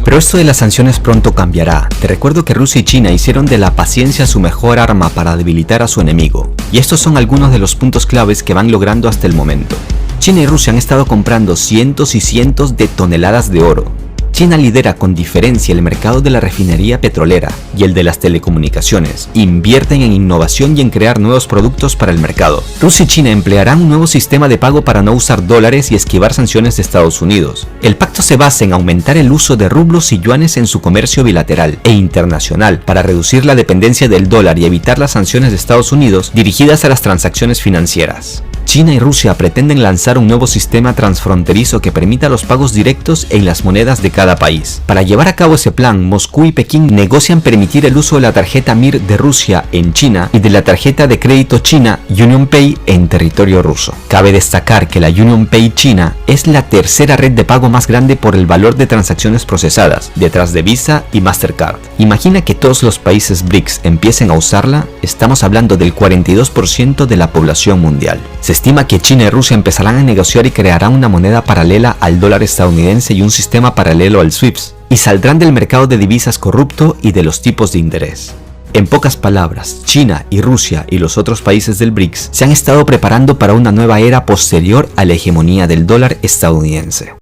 Pero esto de las sanciones pronto cambiará. Te recuerdo que Rusia y China hicieron de la paciencia su mejor arma para debilitar a su enemigo. Y estos son algunos de los puntos claves que van logrando hasta el momento. China y Rusia han estado comprando cientos y cientos de toneladas de oro. China lidera con diferencia el mercado de la refinería petrolera y el de las telecomunicaciones. Invierten en innovación y en crear nuevos productos para el mercado. Rusia y China emplearán un nuevo sistema de pago para no usar dólares y esquivar sanciones de Estados Unidos. El pacto se basa en aumentar el uso de rublos y yuanes en su comercio bilateral e internacional para reducir la dependencia del dólar y evitar las sanciones de Estados Unidos dirigidas a las transacciones financieras. China y Rusia pretenden lanzar un nuevo sistema transfronterizo que permita los pagos directos en las monedas de cada país. Para llevar a cabo ese plan, Moscú y Pekín negocian permitir el uso de la tarjeta Mir de Rusia en China y de la tarjeta de crédito china UnionPay en territorio ruso. Cabe destacar que la UnionPay china es la tercera red de pago más grande por el valor de transacciones procesadas, detrás de Visa y Mastercard. Imagina que todos los países BRICS empiecen a usarla, estamos hablando del 42% de la población mundial. Se estima que China y Rusia empezarán a negociar y crearán una moneda paralela al dólar estadounidense y un sistema paralelo al SWIFT, y saldrán del mercado de divisas corrupto y de los tipos de interés. En pocas palabras, China y Rusia y los otros países del BRICS se han estado preparando para una nueva era posterior a la hegemonía del dólar estadounidense.